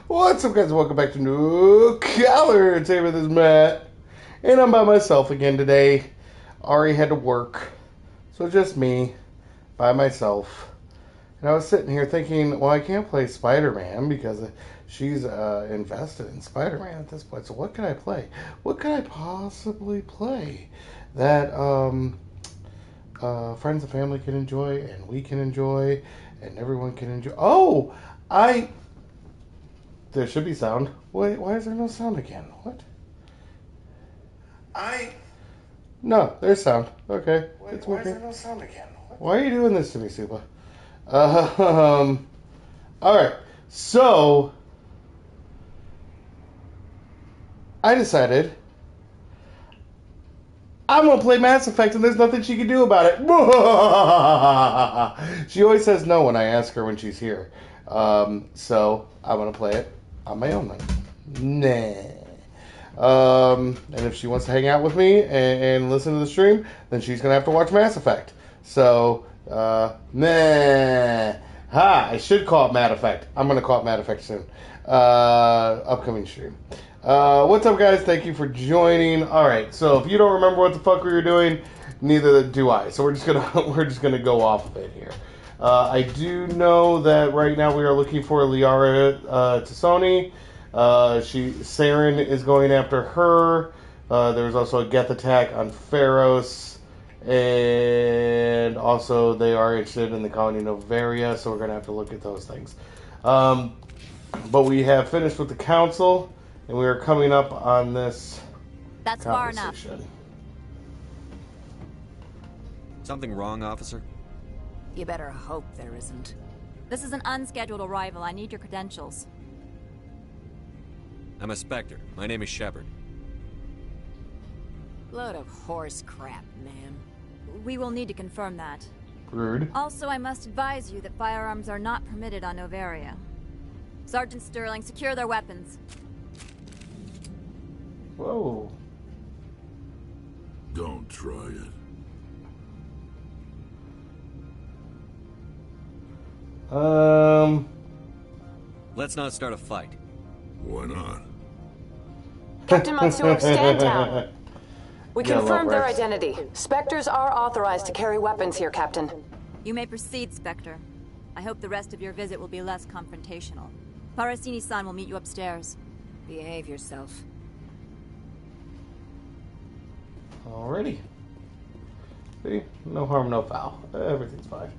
What's up, guys? Welcome back to New Color. Today with is Matt, and I'm by myself again today. Ari had to work, so just me, by myself. And I was sitting here thinking, well, I can't play Spider-Man because she's invested in Spider-Man at this point. So what can I play? What can I possibly play that friends and family can enjoy, and we can enjoy, and everyone can enjoy? Oh, there should be sound. Wait, why is there no sound again? What? No, there's sound. Okay. Wait, why is there no sound again? What? Why are you doing this to me, Supa? Alright. So, I decided I'm going to play Mass Effect, and there's nothing she can do about it. She always says no when I ask her when she's here. So, I'm going to play it on my own then. And if she wants to hang out with me and listen to the stream, then she's going to have to watch Mass Effect. So, I should call it Mass Effect. I'm going to call it Mass Effect soon. Upcoming stream. What's up, guys? Thank you for joining. Alright, so if you don't remember what the fuck we were doing, neither do I. So we're just gonna go off of it here. I do know that right now we are looking for Liara Tassoni. Saren is going after her. There's also a Geth attack on Pharos. And also they are interested in the colony Novaria, so we're going to have to look at those things. But we have finished with the council, and we are coming up on this That's far enough. Something wrong, officer? You better hope there isn't. This is an unscheduled arrival. I need your credentials. I'm a Spectre. My name is Shepard. Load of horse crap, ma'am. We will need to confirm that. Rude. Also, I must advise you that firearms are not permitted on Novaria. Sergeant Sterling, secure their weapons. Whoa. Don't try it. Let's not start a fight. Why not? Captain Mansour, stand down. We Yeah, confirmed their Rex. identity. Spectres are authorized to carry weapons here, Captain. You may proceed, Spectre. I hope the rest of your visit will be less confrontational. Parasini-san will meet you upstairs. Behave yourself. Alrighty. See? No harm, no foul. Everything's fine.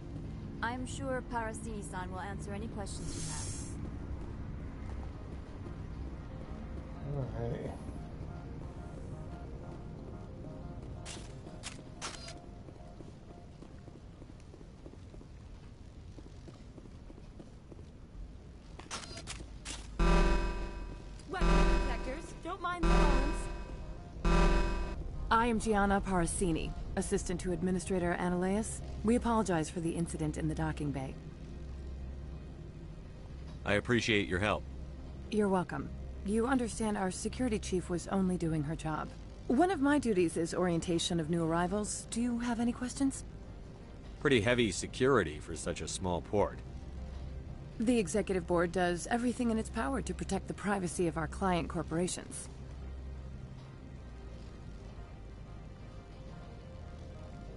I'm sure Parasini-san will answer any questions you have. Alrighty. Weapon detectors, don't mind the alarms. I am Gianna Parasini, assistant to Administrator Ananias. We apologize for the incident in the docking bay. I appreciate your help. You're welcome. You understand our security chief was only doing her job. One of my duties is orientation of new arrivals. Do you have any questions? Pretty heavy security for such a small port. The executive board does everything in its power to protect the privacy of our client corporations.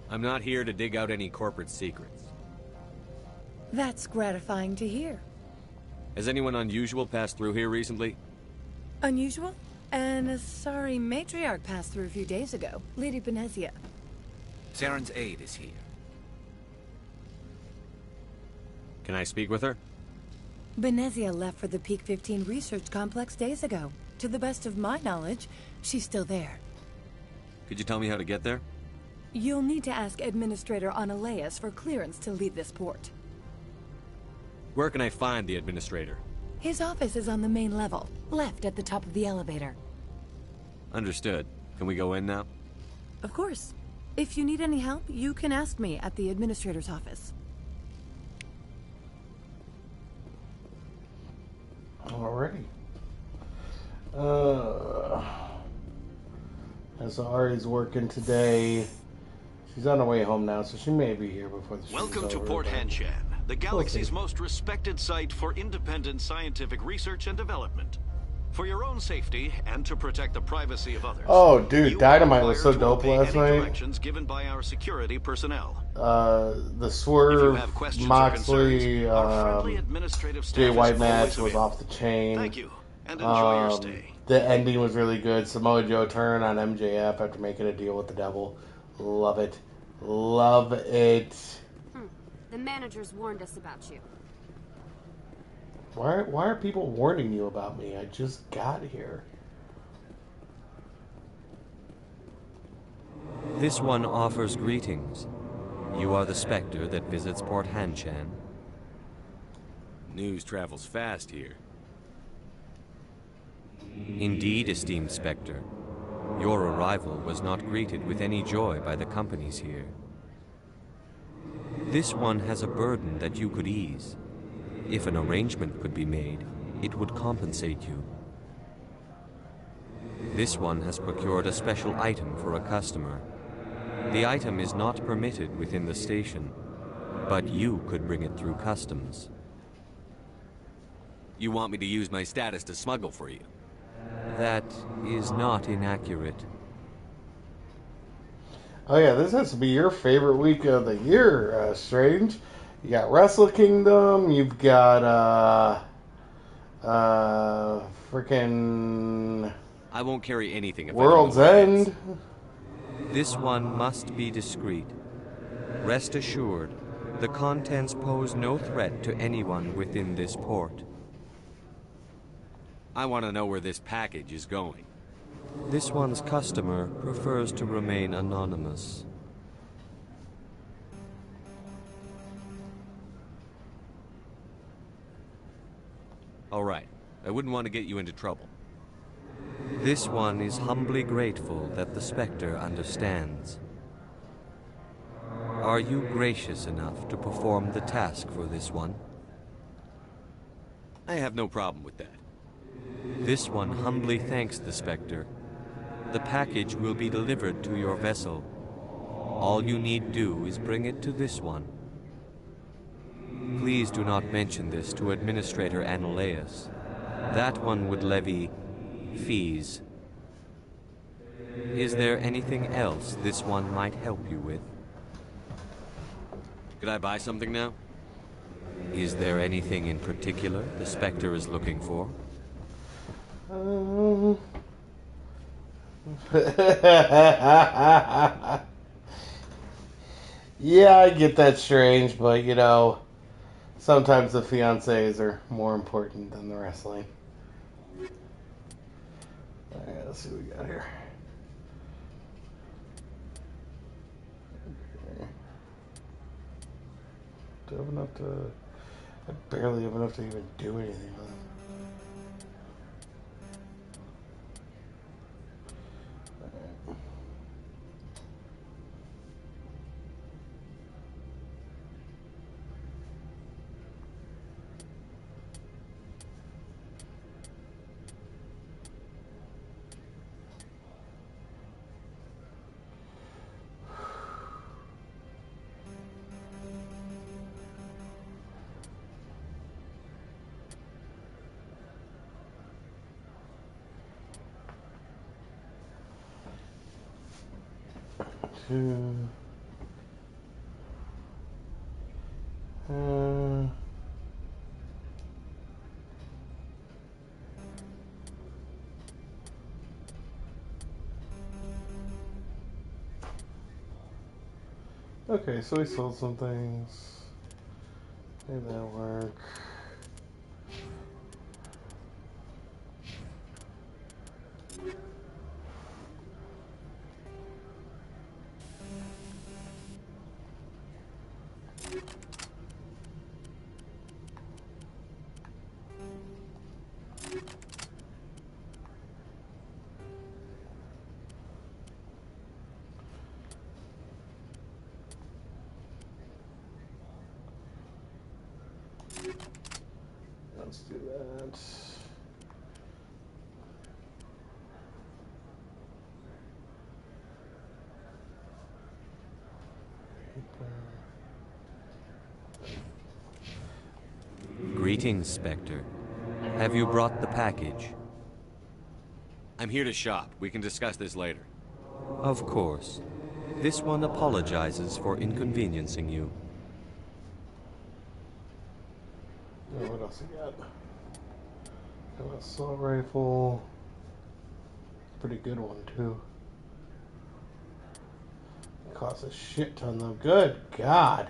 I'm not here to dig out any corporate secrets. That's gratifying to hear. Has anyone unusual passed through here recently? Unusual? And a sorry matriarch passed through a few days ago. Lady Benezia. Saren's aide is here. Can I speak with her? Benezia left for the Peak 15 research complex days ago. To the best of my knowledge, she's still there. Could you tell me how to get there? You'll need to ask Administrator Ananias for clearance to leave this port. Where can I find the administrator? His office is on the main level, left at the top of the elevator. Understood. Can we go in now? Of course. If you need any help, you can ask me at the Administrator's office. Alrighty. As Ari's working today, she's on her way home now, so she may be here before the show's Welcome to over, Port but- Hanshan. the galaxy's most respected site for independent scientific research and development. For your own safety and to protect the privacy of others. Oh, dude, you are Dynamite was so required to dope obey last any night. directions given by our security personnel. The If you Swerve, have questions or Moxley, concerns, our friendly administrative Jay staff White is match always was available. off the chain. Thank you, and enjoy your stay. The ending was really good. Samoa Joe turn on MJF after making a deal with the devil. Love it. Love it. The managers warned us about you. Why are people warning you about me? I just got here. This one offers greetings. You are the Spectre that visits Port Hanshan. News travels fast here. Indeed, esteemed Spectre. Your arrival was not greeted with any joy by the companies here. This one has a burden that you could ease. If an arrangement could be made, it would compensate you. This one has procured a special item for a customer. The item is not permitted within the station, but you could bring it through customs. You want me to use my status to smuggle for you? That is not inaccurate. Oh yeah, this has to be your favorite week of the year, Strange. You got Wrestle Kingdom, you've got freaking I won't carry anything if World's I don't know where it End. is. This one must be discreet. Rest assured, the contents pose no threat to anyone within this port. I want to know where this package is going. This one's customer prefers to remain anonymous. All right. I wouldn't want to get you into trouble. This one is humbly grateful that the Spectre understands. Are you gracious enough to perform the task for this one? I have no problem with that. This one humbly thanks the Spectre. The package will be delivered to your vessel. All you need do is bring it to this one. Please do not mention this to Administrator Ananias. That one would levy fees. Is there anything else this one might help you with? Could I buy something now? Is there anything in particular the Spectre is looking for? Yeah, I get that, Strange, but you know, sometimes the fiancés are more important than the wrestling. Alright, let's see what we got here. Okay. Do I have enough to... I barely have enough to even do anything with it. Okay, so we sold some things. Made that work. Let's do that. Greetings, Spectre. Have you brought the package? I'm here to shop. We can discuss this later. Of course. This one apologizes for inconveniencing you. Oh, what else you got? An assault rifle. Pretty good one, too. Costs a shit ton, though. Good God.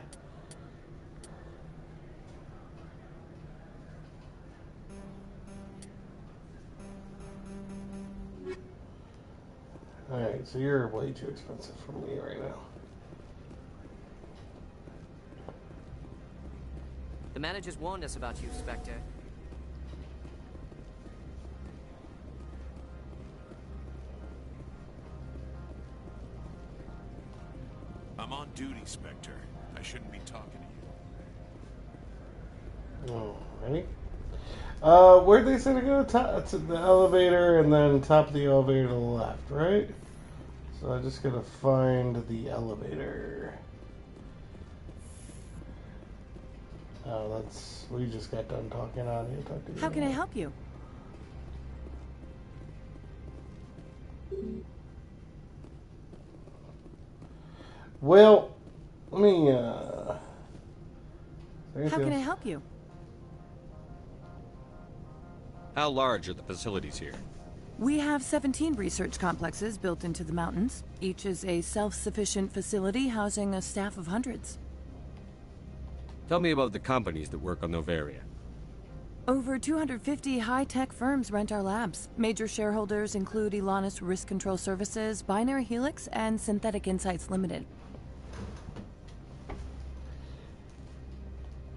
Alright, so you're way too expensive for me right now. The managers warned us about you, Spectre. I'm on duty, Spectre. I shouldn't be talking to you. Alrighty. Where'd they say to go? To the elevator and then top of the elevator to the left, right? So I just gotta find the elevator. Oh, that's... We just got done talking on here. Talk to you How can I now. help you? Well, let me, How can I help you? How large are the facilities here? We have 17 research complexes built into the mountains. Each is a self-sufficient facility housing a staff of hundreds. Tell me about the companies that work on Noveria. Over 250 high-tech firms rent our labs. Major shareholders include Elanus Risk Control Services, Binary Helix, and Synthetic Insights Limited.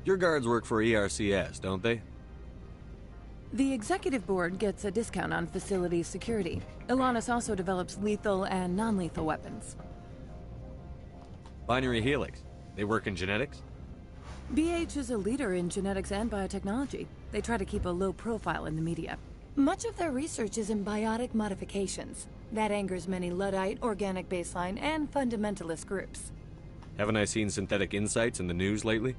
Your guards work for ERCS, don't they? The executive board gets a discount on facility security. Elanus also develops lethal and non-lethal weapons. Binary Helix. They work in genetics? BH is a leader in genetics and biotechnology. They try to keep a low profile in the media. Much of their research is in biotic modifications. That angers many Luddite, organic baseline, and fundamentalist groups. Haven't I seen Synthetic Insights in the news lately?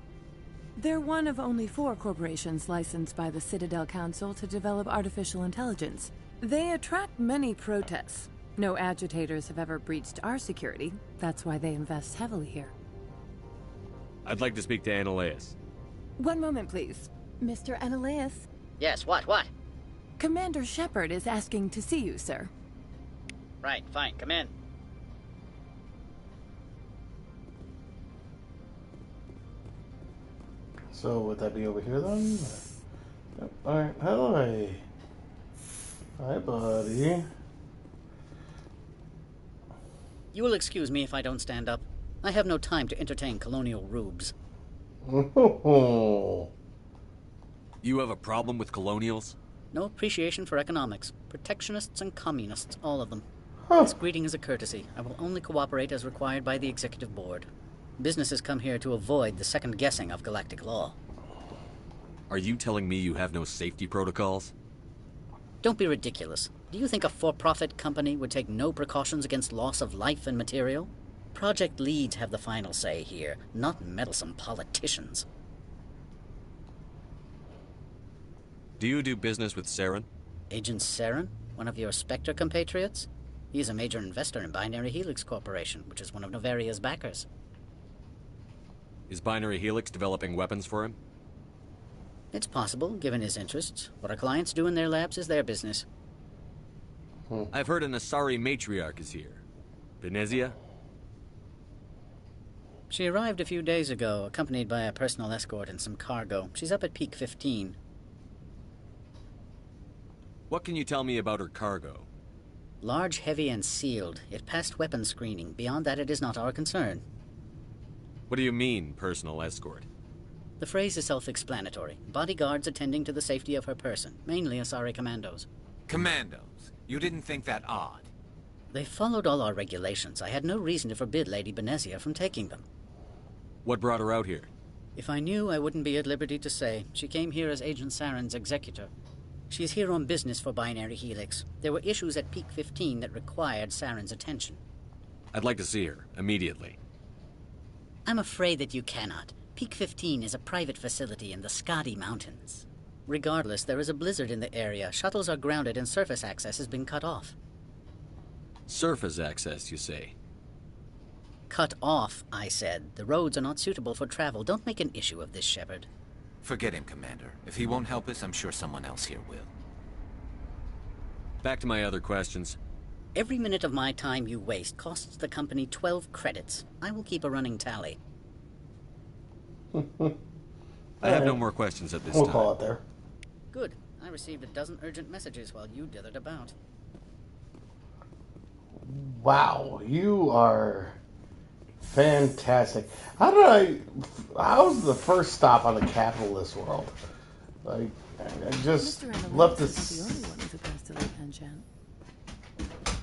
They're one of only 4 corporations licensed by the Citadel Council to develop artificial intelligence. They attract many protests. No agitators have ever breached our security. That's why they invest heavily here. I'd like to speak to Annaleus. One moment, please. Mr. Annaleus? Yes, what? Commander Shepard is asking to see you, sir. Right, fine, come in. So would that be over here then? Yep. Alright, hi. Hi, buddy. You will excuse me if I don't stand up. I have no time to entertain colonial rubes. You have a problem with colonials? No appreciation for economics. Protectionists and communists, all of them. Huh. This greeting is a courtesy. I will only cooperate as required by the executive board. Businesses come here to avoid the second guessing of galactic law. Are you telling me you have no safety protocols? Don't be ridiculous. Do you think a for-profit company would take no precautions against loss of life and material? Project leads have the final say here, not meddlesome politicians. Do you do business with Saren? Agent Saren? One of your Spectre compatriots? He is a major investor in Binary Helix Corporation, which is one of Novaria's backers. Is Binary Helix developing weapons for him? It's possible, given his interests. What our clients do in their labs is their business. I've heard an Asari matriarch is here. Venezia? She arrived a few days ago, accompanied by a personal escort and some cargo. She's up at Peak 15. What can you tell me about her cargo? Large, heavy, and sealed. It passed weapons screening. Beyond that, it is not our concern. What do you mean, personal escort? The phrase is self-explanatory. Bodyguards attending to the safety of her person, mainly Asari commandos. Commandos? You didn't think that odd? They followed all our regulations. I had no reason to forbid Lady Benezia from taking them. What brought her out here? If I knew, I wouldn't be at liberty to say. She came here as Agent Saren's executor. She's here on business for Binary Helix. There were issues at Peak 15 that required Saren's attention. I'd like to see her, immediately. I'm afraid that you cannot. Peak 15 is a private facility in the Scotty Mountains. Regardless, there is a blizzard in the area. Shuttles are grounded and surface access has been cut off. Surface access, you say? Cut off, I said. The roads are not suitable for travel. Don't make an issue of this, Shepard. Forget him, Commander. If he won't help us, I'm sure someone else here will. Back to my other questions. Every minute of my time you waste costs the company 12 credits. I will keep a running tally. I have no more questions at this time. We'll call it there. Good. I received a dozen urgent messages while you dithered about. Wow, you are fantastic. How was the first stop on the capitalist world? Like, I just left this.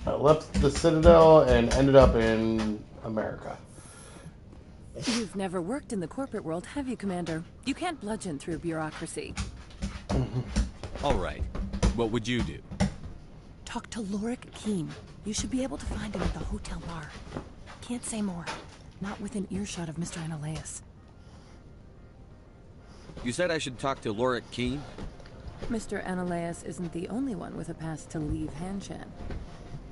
I left the Citadel and ended up in America. You've never worked in the corporate world, have you, Commander? You can't bludgeon through bureaucracy. All right. What would you do? Talk to Lorik Keene. You should be able to find him at the hotel bar. Can't say more. Not within earshot of Mr. Analaeus. You said I should talk to Lorik Keene? Mr. Analaeus isn't the only one with a pass to leave Hanshan.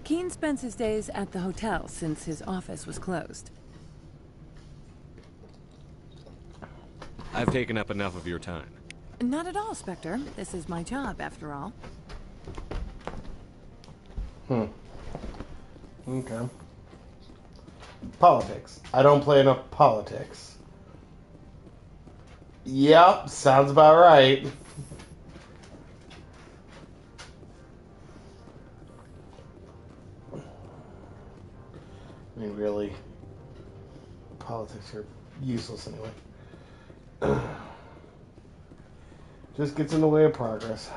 Keene spends his days at the hotel since his office was closed. I've taken up enough of your time. Not at all, Spectre. This is my job, after all. Okay. Politics. I don't play enough politics. Yep, sounds about right. I mean, really, politics are useless anyway. Just gets in the way of progress.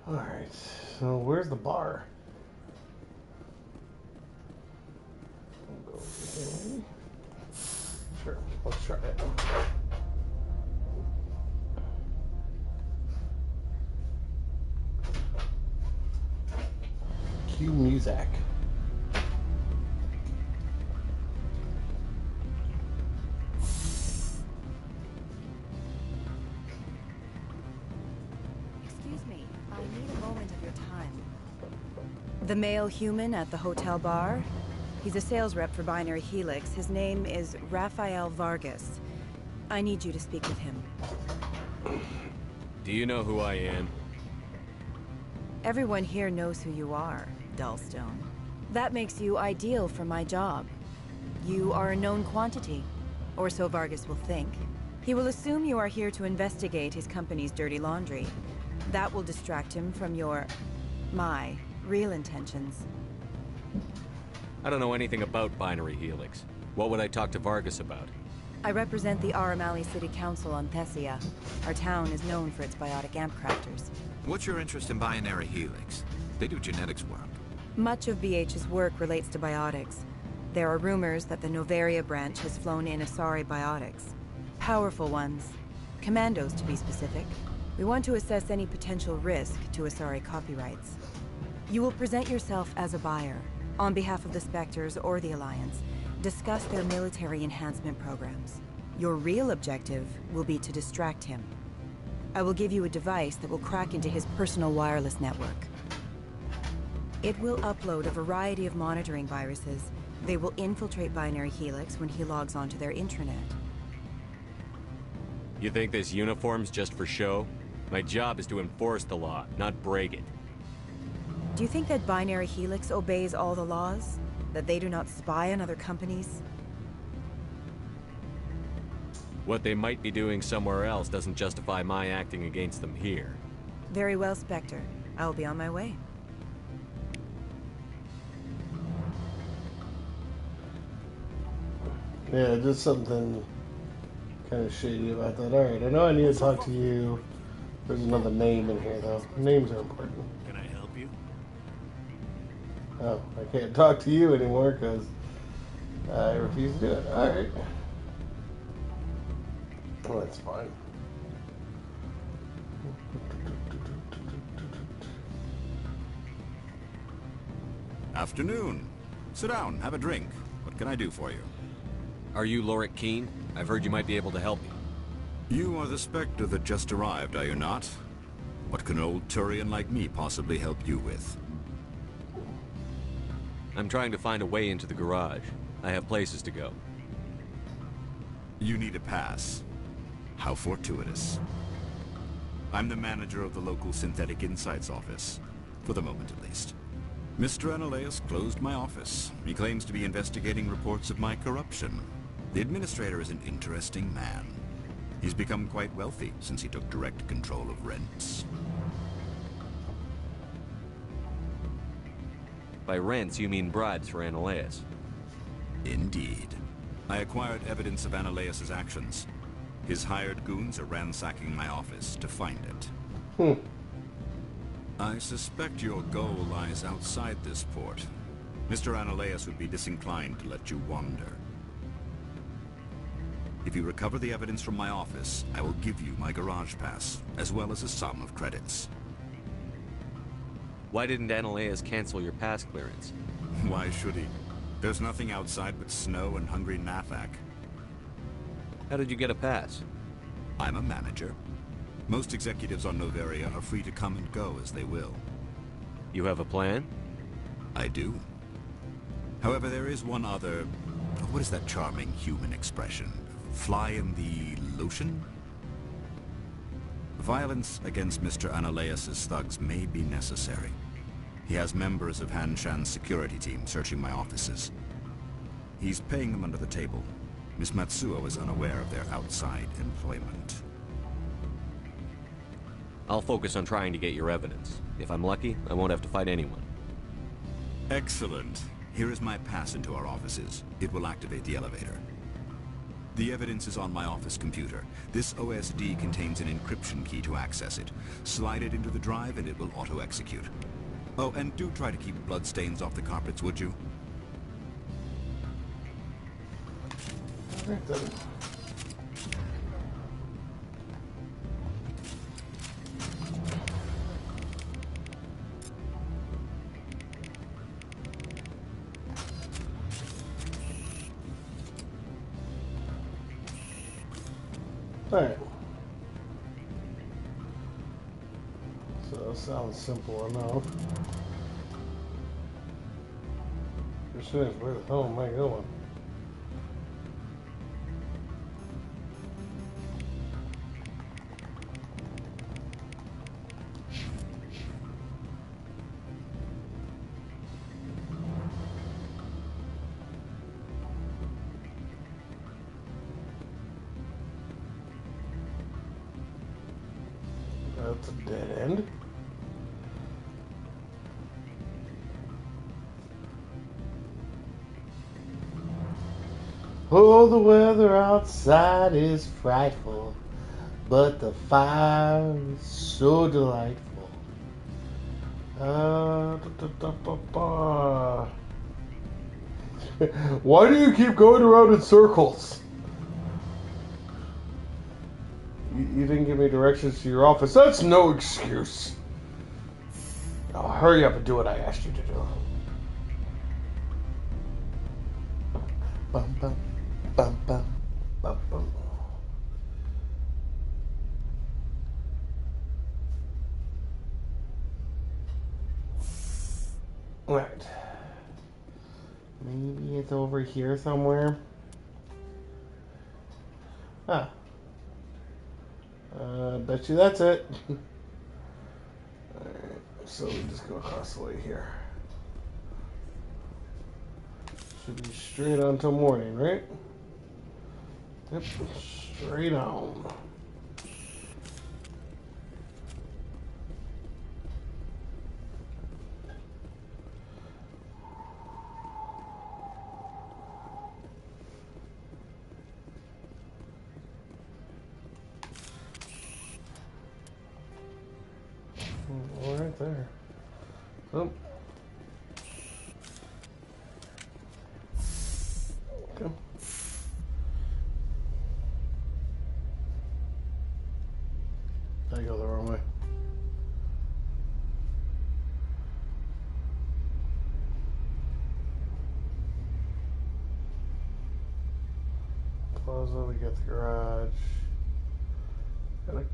Alright, so where's the bar? Sure, let's try it. Cue music. Excuse me, I need a moment of your time. The male human at the hotel bar? He's a sales rep for Binary Helix. His name is Rafael Vargas. I need you to speak with him. Do you know who I am? Everyone here knows who you are, Dullstone. That makes you ideal for my job. You are a known quantity, or so Vargas will think. He will assume you are here to investigate his company's dirty laundry. That will distract him from my real intentions. I don't know anything about Binary Helix. What would I talk to Vargas about? I represent the Aramali City Council on Thessia. Our town is known for its biotic amp crafters. What's your interest in Binary Helix? They do genetics work. Much of BH's work relates to biotics. There are rumors that the Novaria branch has flown in Asari biotics. Powerful ones. Commandos, to be specific. We want to assess any potential risk to Asari copyrights. You will present yourself as a buyer, on behalf of the Spectres or the Alliance. Discuss their military enhancement programs. Your real objective will be to distract him. I will give you a device that will crack into his personal wireless network. It will upload a variety of monitoring viruses. They will infiltrate Binary Helix when he logs onto their intranet. You think this uniform's just for show? My job is to enforce the law, not break it. Do you think that Binary Helix obeys all the laws? That they do not spy on other companies? What they might be doing somewhere else doesn't justify my acting against them here. Very well, Spectre. I will be on my way. Yeah, just something kind of shady about that. Alright, I know I need to talk to you. There's another name in here, though. Names are important. Can I help you? Oh, I can't talk to you anymore because I refuse to do it. Alright. Oh, that's fine. Afternoon. Sit down, have a drink. What can I do for you? Are you Lorik Keene? I've heard you might be able to help me. You are the Spectre that just arrived, are you not? What can an old Turian like me possibly help you with? I'm trying to find a way into the garage. I have places to go. You need a pass. How fortuitous. I'm the manager of the local Synthetic Insights office. For the moment, at least. Mr. Analaeus closed my office. He claims to be investigating reports of my corruption. The administrator is an interesting man. He's become quite wealthy since he took direct control of rents. By rents, you mean bribes for Analaeus? Indeed. I acquired evidence of Analaeus' actions. His hired goons are ransacking my office to find it. I suspect your goal lies outside this port. Mr. Analaeus would be disinclined to let you wander. If you recover the evidence from my office, I will give you my garage pass, as well as a sum of credits. Why didn't Analaeus cancel your pass clearance? Why should he? There's nothing outside but snow and hungry Nathak. How did you get a pass? I'm a manager. Most executives on Noveria are free to come and go as they will. You have a plan? I do. However, there is one other... What is that charming human expression? Fly in the lotion? Violence against Mr. Analaeus' thugs may be necessary. He has members of Han Shan's security team searching my offices. He's paying them under the table. Miss Matsuo is unaware of their outside employment. I'll focus on trying to get your evidence. If I'm lucky, I won't have to fight anyone. Excellent. Here is my pass into our offices. It will activate the elevator. The evidence is on my office computer. This OSD contains an encryption key to access it. Slide it into the drive and it will auto-execute. Oh, and do try to keep bloodstains off the carpets, would you? Alright. So, sounds simple enough. Just where the hell am I going? That's a dead end. Oh, the weather outside is frightful, but the fire is so delightful. Why do you keep going around in circles? You didn't give me directions to your office. That's no excuse. Now hurry up and do what I asked you to do. Bum, bum, bum, bum, bum, bum. Right. Maybe it's over here somewhere. Ah. Bet you that's it. Alright, so we just go across the way here. Should be straight on till morning, right? Yep, straight on. Right there. Oh. Okay. disposal. We got the garage. Got a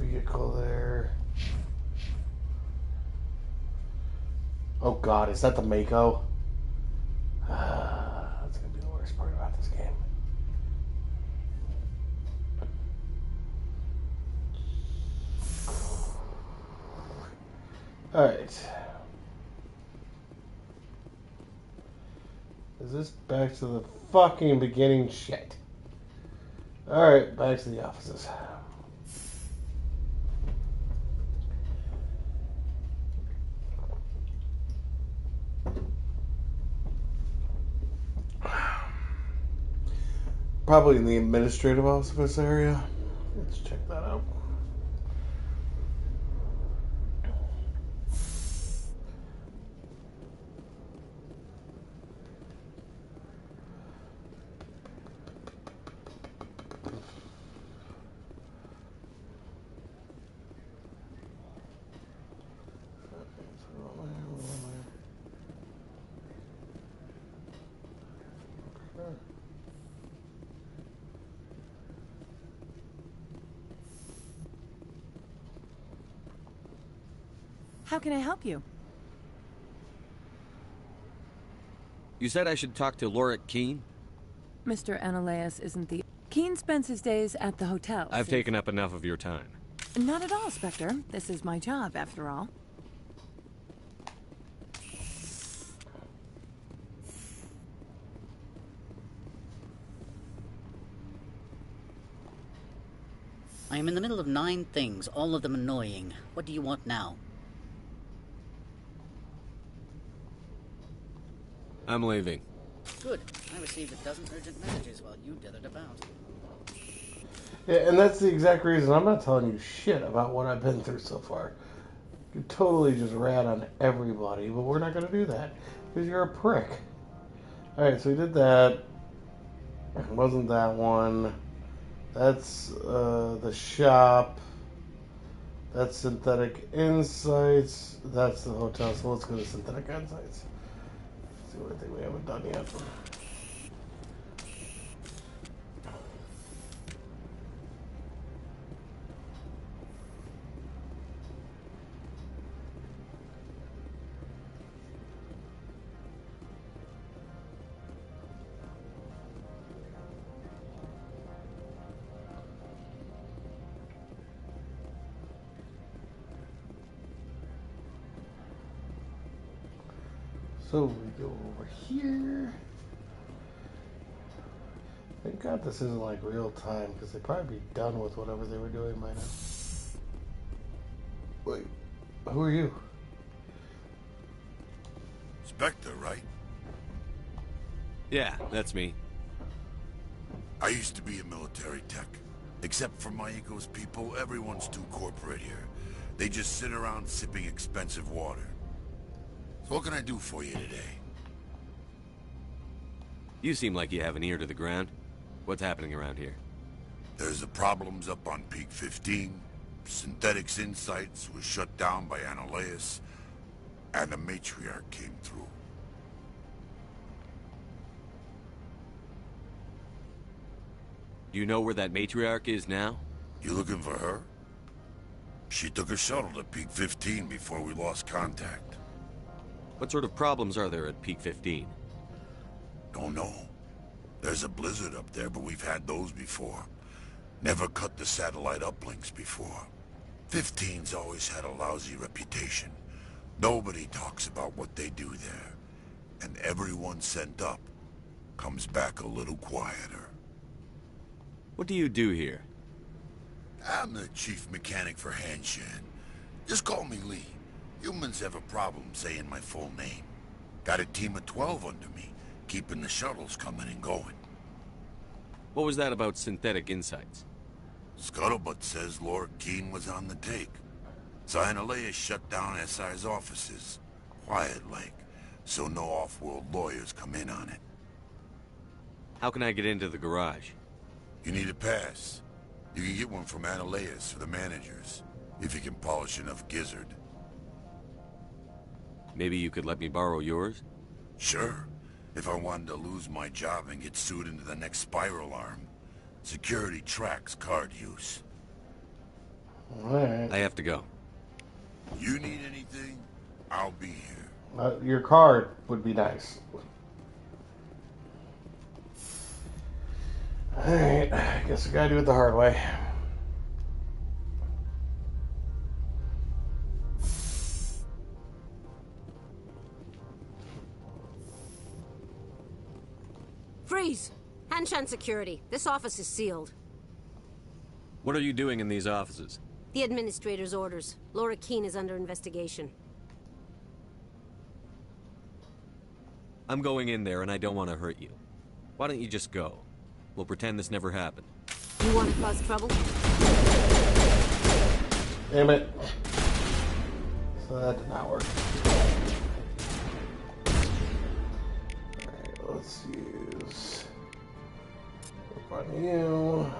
vehicle there. Oh God, is that the Mako? That's gonna be the worst part about this game. Alright. Is this back to the fucking beginning? Shit. Alright, back to the offices. Probably in the administrative office area. Let's check that out. How can I help you? You said I should talk to Lorik Keene? Mr. Ananias isn't the... Keene spends his days at the hotel. I've taken up enough of your time. Not at all, Spectre. This is my job, after all. I am in the middle of 9 things, all of them annoying. What do you want now? I'm leaving. Good. I received a dozen urgent messages while you dithered about. Yeah, and that's the exact reason I'm not telling you shit about what I've been through so far. You totally just rat on everybody, but we're not going to do that because you're a prick. Alright, so we did that. It wasn't that one. That's the shop. That's Synthetic Insights. That's the hotel. So let's go to Synthetic Insights. See what I think we haven't done yet. So we go over here. Thank God this isn't like real time, because they'd probably be done with whatever they were doing by now. Wait, who are you? Spectre, right? Yeah, that's me. I used to be a military tech. Except for Maiko's people, everyone's too corporate here. They just sit around sipping expensive water. So what can I do for you today? You seem like you have an ear to the ground. What's happening around here? There's the problems up on Peak 15. Synthetics Insights was shut down by Ananias. And the matriarch came through. Do you know where that matriarch is now? You looking for her? She took a shuttle to Peak 15 before we lost contact. What sort of problems are there at Peak 15? Don't know. There's a blizzard up there, but we've had those before. Never cut the satellite uplinks before. 15's always had a lousy reputation. Nobody talks about what they do there. And everyone sent up comes back a little quieter. What do you do here? I'm the chief mechanic for Hanshan. Just call me Lee. Humans have a problem saying my full name. Got a team of 12 under me, keeping the shuttles coming and going. What was that about Synthetic Insights? Scuttlebutt says Lorik Keene was on the take. Ananias shut down SI's offices. Quiet-like, so no off-world lawyers come in on it. How can I get into the garage? You need a pass. You can get one from Ananias or the managers, if you can polish enough gizzard. Maybe you could let me borrow yours? Sure. If I wanted to lose my job and get sued into the next spiral arm. Security tracks card use. Alright. I have to go. You need anything? I'll be here. Your card would be nice. Alright, I guess we gotta do it the hard way. Freeze! Hanshan security. This office is sealed. What are you doing in these offices? The administrator's orders. Laura Keene is under investigation. I'm going in there and I don't want to hurt you. Why don't you just go? We'll pretend this never happened. You want to cause trouble? Damn it. So that did not work. Alright, let's use... Work on you.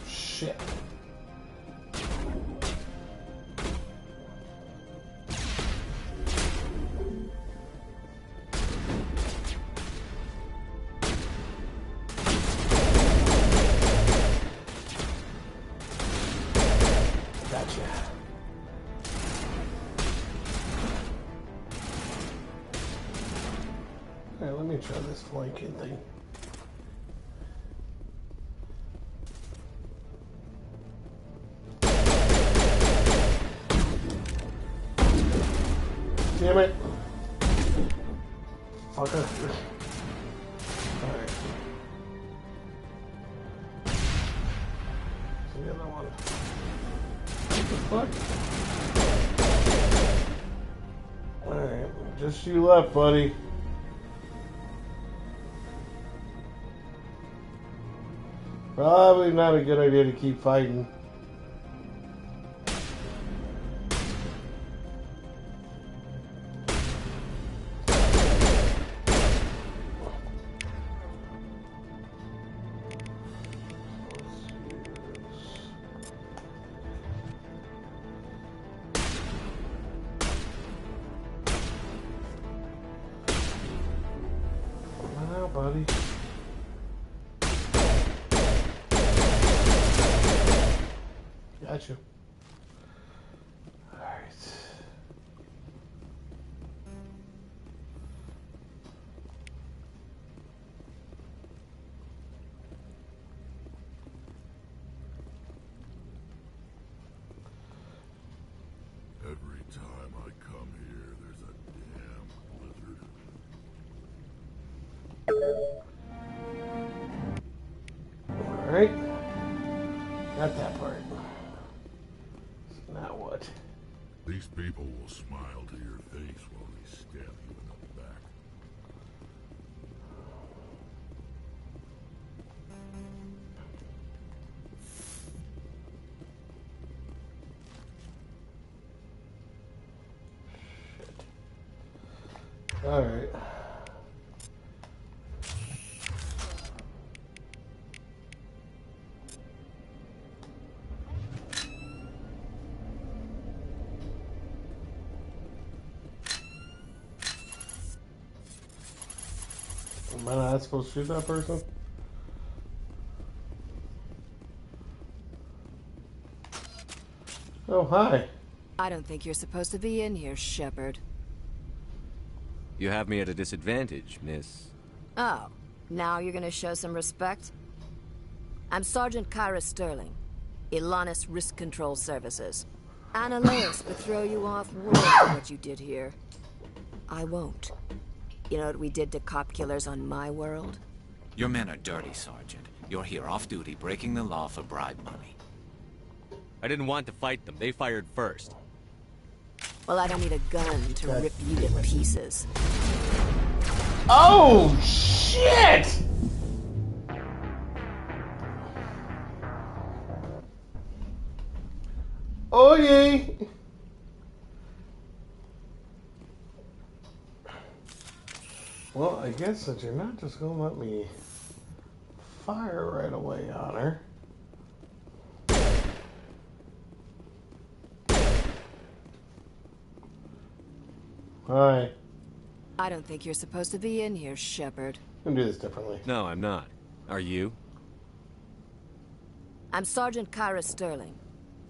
Shit. Gotcha. Alright, let me try this flanking thing. Damn it. Fucker. Alright. So the other one. What the fuck? Alright. Just you left, buddy. Probably not a good idea to keep fighting. Buddy. Got you. Alright. Every time I come here, there's a damn blizzard. Alright. Got that part. So now what? These people will smile to your face while they stab you in the back. Shit. Alright. Am I not supposed to shoot that person? Oh, hi. I don't think you're supposed to be in here, Shepard. You have me at a disadvantage, miss. Oh, now you're gonna show some respect? I'm Sergeant Kyra Sterling, Ilanis Risk Control Services. Annaleus would throw you off world for what you did here. I won't. You know what we did to cop killers on my world? Your men are dirty, Sergeant. You're here off-duty, breaking the law for bribe money. I didn't want to fight them. They fired first. Well, I don't need a gun to rip you to pieces. Oh, shit! Oh, yay! Well, I guess that you're not just gonna let me fire right away on her. Hi. I don't think you're supposed to be in here, Shepard. I'm gonna do this differently. No, I'm not. Are you? I'm Sergeant Kyra Sterling.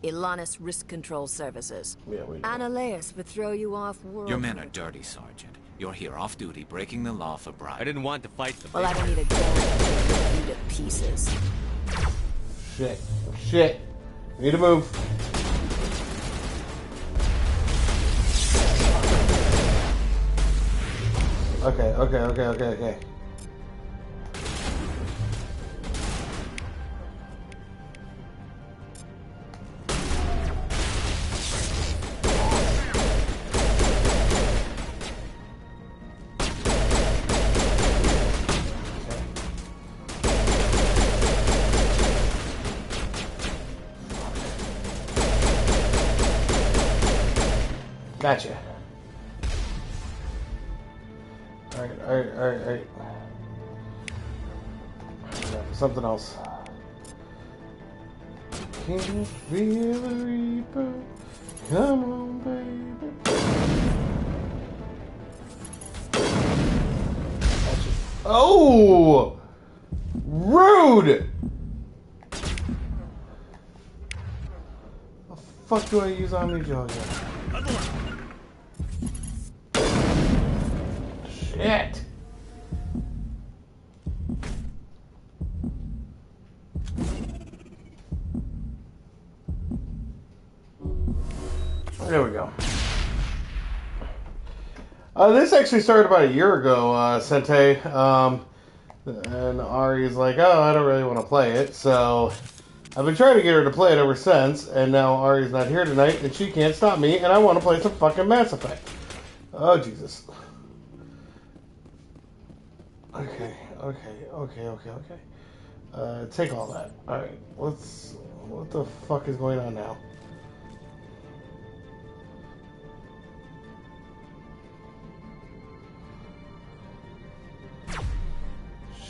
Ilanis Risk Control Services. Yeah, we know. Ananias would throw you off world. Your men are dirty, Sergeant. You're here off-duty, breaking the law for bribe. I didn't want to fight them. Well, I don't need a gun to rip you to pieces. Shit. Shit. Need to move. Okay. Gotcha. Alright. Something else. Can you feel the reaper? Come on, baby. Gotcha. Oh! Rude! The fuck do I use Omni Jaw again? Shit! There we go. This actually started about a year ago, Sente. And Ari's like, oh, I don't really want to play it. So I've been trying to get her to play it ever since. And now Ari's not here tonight, and she can't stop me. And I want to play some fucking Mass Effect. Oh, Jesus. Okay. Take all that. Alright, what the fuck is going on now?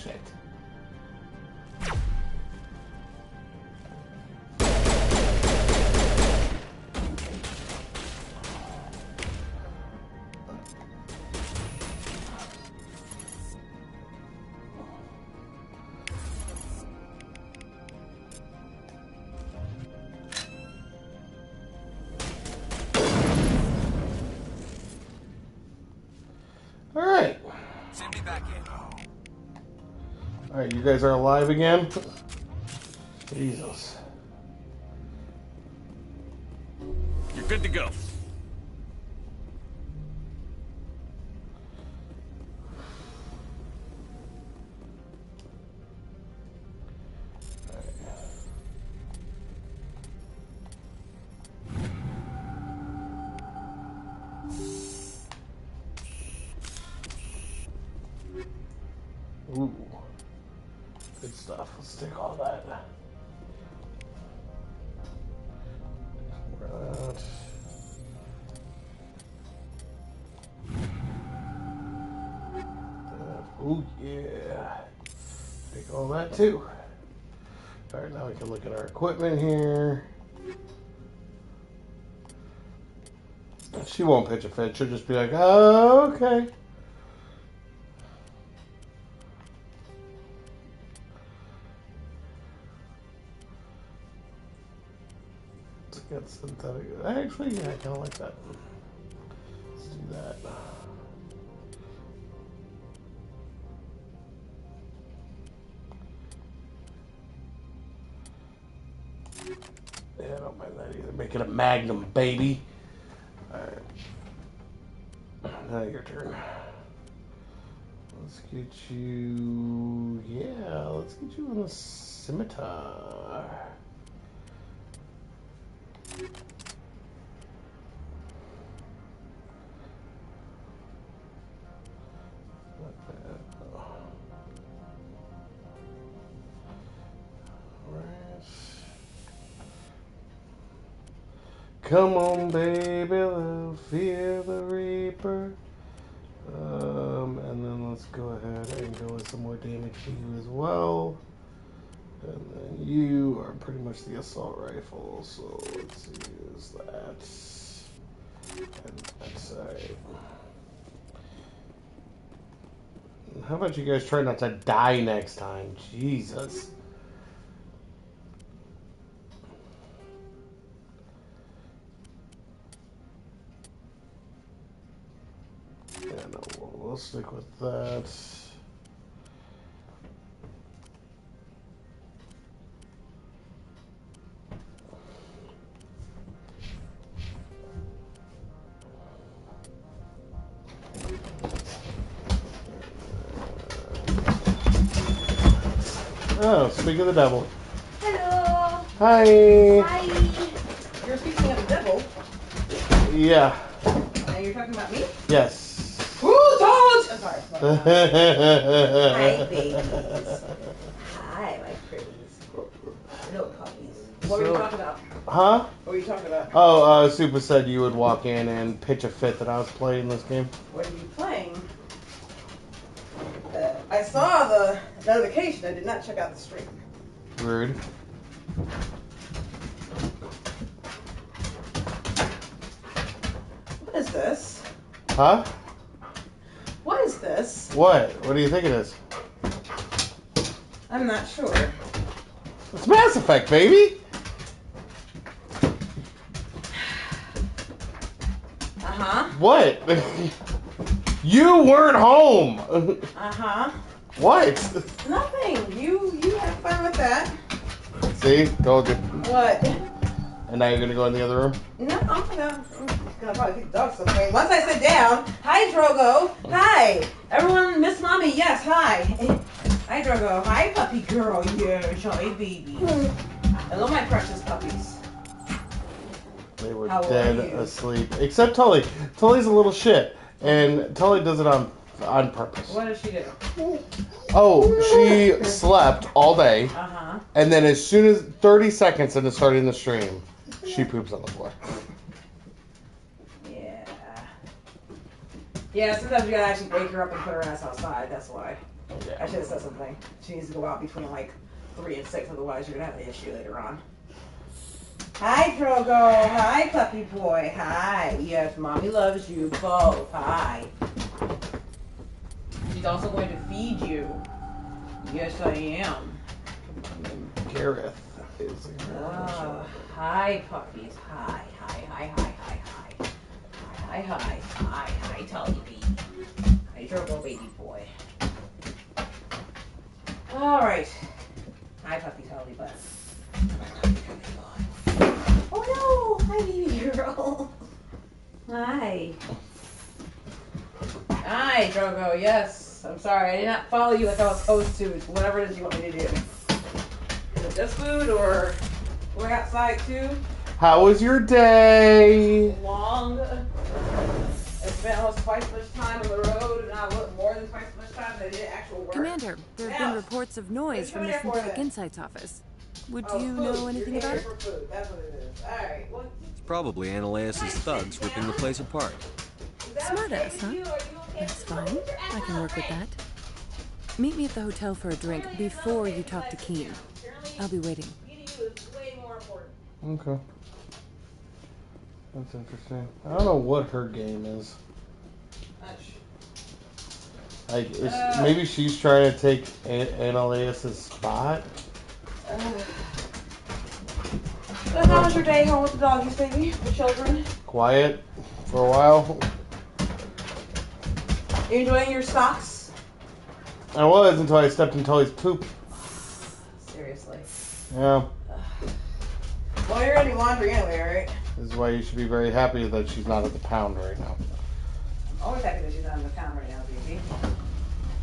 Shit. Alright. Send me back in. Alright, you guys are alive again? Jesus. You're good to go. Ooh. Good stuff. Let's take all that. Right. Ooh, yeah. Take all that too. Alright, now we can look at our equipment here. She won't pitch a fit. She'll just be like, oh, okay. Get synthetic. Actually, yeah, I kind of like that. Let's do that. Yeah, I don't mind that either. Make it a Magnum, baby. Alright. Now your turn. Let's get you... Yeah, let's get you on a scimitar. Come on, baby, let's fear the Reaper. And then let's go ahead and go with some more damage to you as well. And then you are pretty much the assault rifle, so let's use that. And that's alright. How about you guys try not to die next time? Jesus. Yeah, no, we'll stick with that. Oh, speak of the devil. Hello. Hi. Hi. You're speaking of the devil. Yeah. And you're talking about me? Yes. Who told? I'm sorry. Hi, babies. Hi, my pretties. No puppies. What were you talking about? Huh? What were you talking about? Oh, Super said you would walk in and pitch a fit that I was playing this game. What are you playing? I saw the notification. I did not check out the stream. Rude. What is this? Huh? What is this? What? What do you think it is? I'm not sure. It's Mass Effect, baby! Uh-huh. What? You weren't home! Uh-huh. What? Nothing. You have fun with that. See? Told you. What? And now you're gonna go in the other room? No, I'm gonna probably take the dog somewhere. Once I sit down, hi Drogo. Hi. Everyone, Miss Mommy, yes, hi. Hi Drogo. Hi puppy girl. Yes, hi baby. Hello my precious puppies. They were How dead are you? asleep. Except Tully. Tully's a little shit. And Tully does it on purpose. What does she do? Oh, she slept all day. Uh-huh. And then as soon as 30 seconds into starting the stream, she poops on the floor. Yeah. Yeah, sometimes you gotta actually wake her up and put her ass outside, that's why. I should have said something. She needs to go out between like 3 and 6, otherwise you're gonna have an issue later on. Hi, Drogo. Hi, puppy boy. Hi. Yes, Mommy loves you both. Hi. She's also going to feed you. Yes, I am. Gareth is Hi, puppies. Hi, hi, hi, hi, hi, hi. Hi, hi, hi. Hi, hi, Tully baby. Hi, Drogo baby boy. All right. Hi, puppy Tully butt. Oh no! Hi, baby girl. Hi. Hi, Drogo. Yes. I'm sorry. I did not follow you like I was supposed to. Whatever it is you want me to do. Is it just food or we're outside too? How was your day? Long. I spent almost twice as much time on the road, and I worked more than twice as much time than I did actual work. Commander, there have been reports of noise from the Synthetic Insights office. Would you know anything about it? That's what it is. All right. Well, It's probably Ananias' thugs ripping the place apart. Smartass, huh? That's fine. I can work with that. Meet me at the hotel for a drink before you talk to Keen. I'll be waiting. Okay. That's interesting. I don't know what her game is. Like, maybe she's trying to take Ananias' spot? So how was your day home with the doggies, baby? The children? Quiet for a while. You enjoying your socks? I was until I stepped in Tully's poop. Seriously. Yeah. Well, you're gonna do laundry anyway, right? This is why you should be very happy that she's not at the pound right now. I'm always happy that she's not in the pound right now, baby.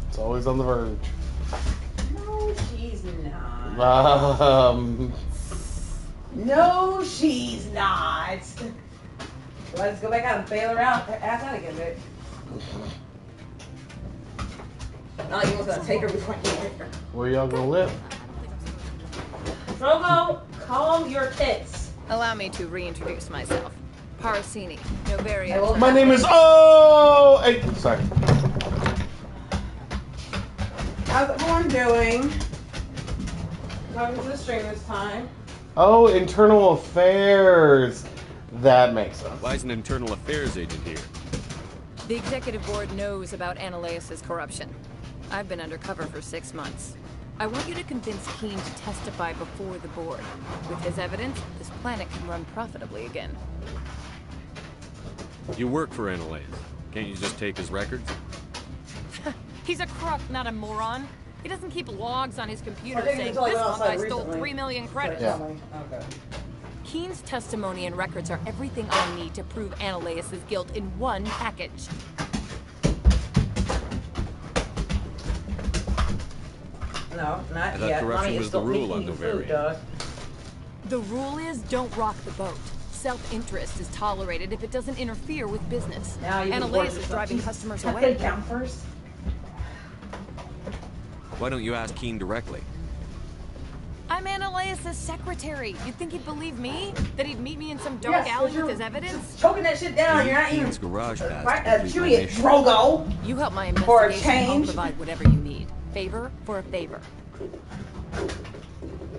It's always on the verge. No, she's not. No, she's not. Let's go back out and bail her out. Ask out again, babe. Not like you was gonna take her before you hit her. Where y'all gonna live? Drogo, calm your tits. Allow me to reintroduce myself. Parasini, Novaria. My name is Hey, sorry. How's everyone doing? Talking to the stream this time. Oh, internal affairs. That makes sense. Why is an internal affairs agent here? The executive board knows about Ananias' corruption. I've been undercover for 6 months. I want you to convince Keene to testify before the board. With his evidence, this planet can run profitably again. You work for Ananias. Can't you just take his records? He's a crook, not a moron. He doesn't keep logs on his computer think saying, it's only this month I outside stole recently. 3 million credits. Yeah. Okay. Keene's testimony and records are everything I need to prove Ananias' guilt in one package. No, not I thought yet. corruption Mommy is was the still rule making on you Novaria. food, dog. The rule is don't rock the boat. Self-interest is tolerated if it doesn't interfere with business. Now you Ananias is driving customers Have away. they count first? Why don't you ask Keene directly? I'm Ananias' secretary. You'd think he'd believe me? That he'd meet me in some dark alley with his evidence? Choking that shit down. You're not even Keene's garage pass to complete my chewy it, mission. Drogo. You help my For a investigation, I'll change. provide whatever you need. Favor for a favor.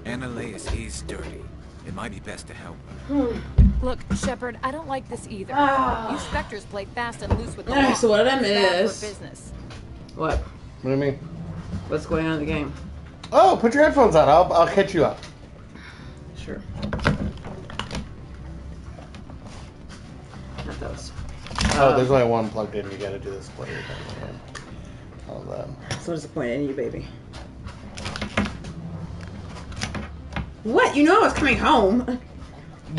Ananias is dirty. It might be best to help her. Look, Shepard, I don't like this either. Ah. You Spectres play fast and loose with the Yeah, law. so what I It's bad miss- for business. What? What do you mean? What's going on in the game? Oh, put your headphones on. I'll catch you up. Sure. Not those. Oh, there's only one plugged in. You gotta do this player thing. All that. So what's the point in you, baby? What? You know I was coming home.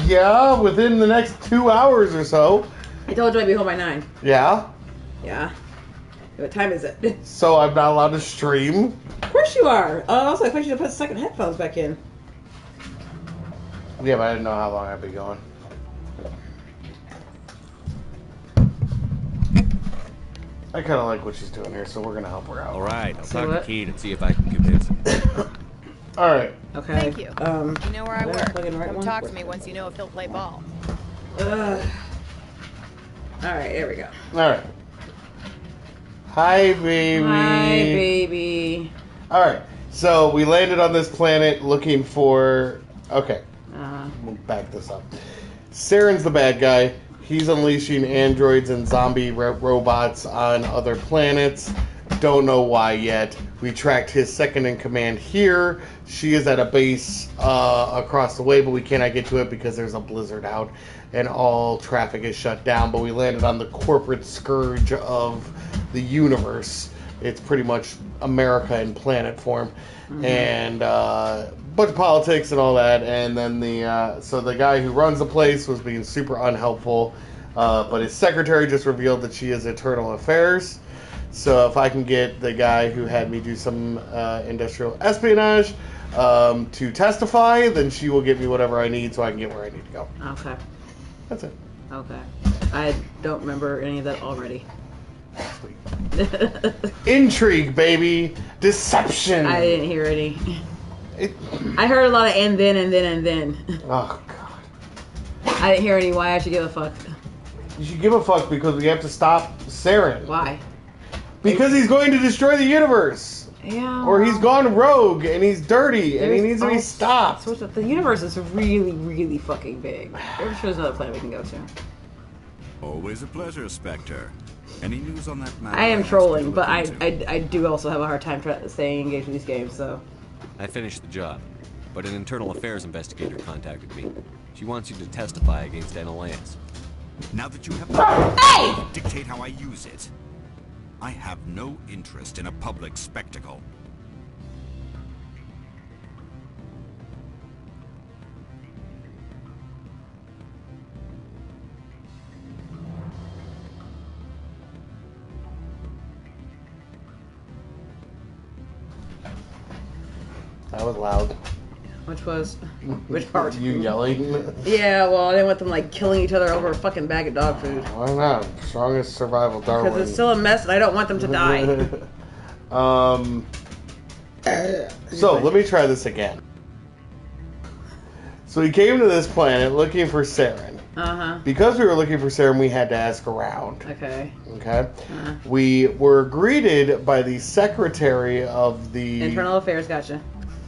Yeah, within the next 2 hours or so. I told you I'd be home by 9. Yeah. Yeah. What time is it? So I'm not allowed to stream. Of course you are. Also, I expect you to put the second headphones back in. Yeah, but I didn't know how long I'd be going. I kind of like what she's doing here, so we're gonna help her out. All right, I'll See talk what? to Keene and see if I can convince him. All right. Okay. Thank you. Um, You know where I did I work. plug in the right Come one? talk to me once you know if he'll play ball. All right, here we go. All right. Hi, baby. Hi, baby. All right. So we landed on this planet looking for. Okay. We'll back this up. Saren's the bad guy. He's unleashing androids and zombie robots on other planets. Don't know why yet. We tracked his second in command here. She is at a base across the way, but we cannot get to it because there's a blizzard out and all traffic is shut down. But we landed on the corporate scourge of the universe. It's pretty much America in planet form. And bunch of politics and all that. And then so the guy who runs the place was being super unhelpful. But his secretary just revealed that she is Internal Affairs. So if I can get the guy who had me do some industrial espionage to testify, then she will get me whatever I need so I can get where I need to go. Okay. That's it. Okay. I don't remember any of that already. Intrigue, baby. Deception. I didn't hear any. I heard a lot of and then. Oh, God. I didn't hear any why I should give a fuck. You should give a fuck because we have to stop Saren. Why? Because he's going to destroy the universe. Yeah. Or he's gone rogue and he's dirty and he There's needs to be all stopped. sorts of- the universe is really, really fucking big. I'm sure there's another planet we can go to. Always a pleasure, Spectre. Any news on that matter? I am asked you trolling, to but look into? I do also have a hard time staying engaged with these games, so. I finished the job, but an internal affairs investigator contacted me. She wants you to testify against Ananias. Now that you have the dictate how I use it. I have no interest in a public spectacle. That was loud. Which part? You yelling? Yeah, well, I didn't want them like killing each other over a fucking bag of dog food. Why not? Strongest survival Darwin. Because it's still a mess and I don't want them to die. So let me try this again. So we came to this planet looking for Saren. Uh-huh. Because we were looking for Saren, we had to ask around. Okay. Okay? Uh-huh. We were greeted by the secretary of the... Internal Affairs, gotcha.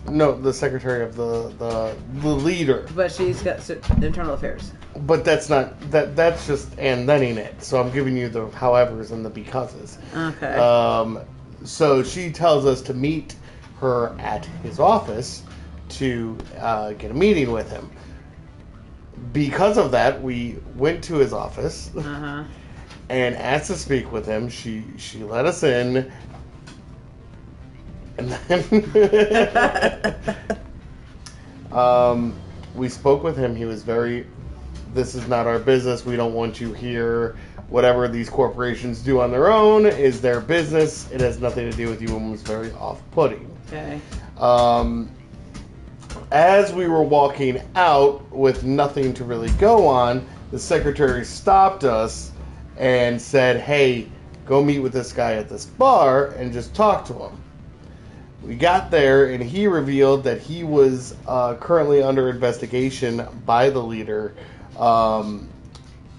No, the secretary of the leader. But she's got internal affairs. But that's not that's just and thenning it. So I'm giving you the howevers and the becauses. Okay. So she tells us to meet her at his office to get a meeting with him. Because of that, we went to his office and asked to speak with him. She let us in, and then we spoke with him. He was very, "This is not our business. We don't want you here. Whatever these corporations do on their own is their business. It has nothing to do with you," and was very off-putting. Okay. As we were walking out with nothing to really go on, the secretary stopped us and said, "Hey, go meet with this guy at this bar and just talk to him." We got there and he revealed that he was currently under investigation by the leader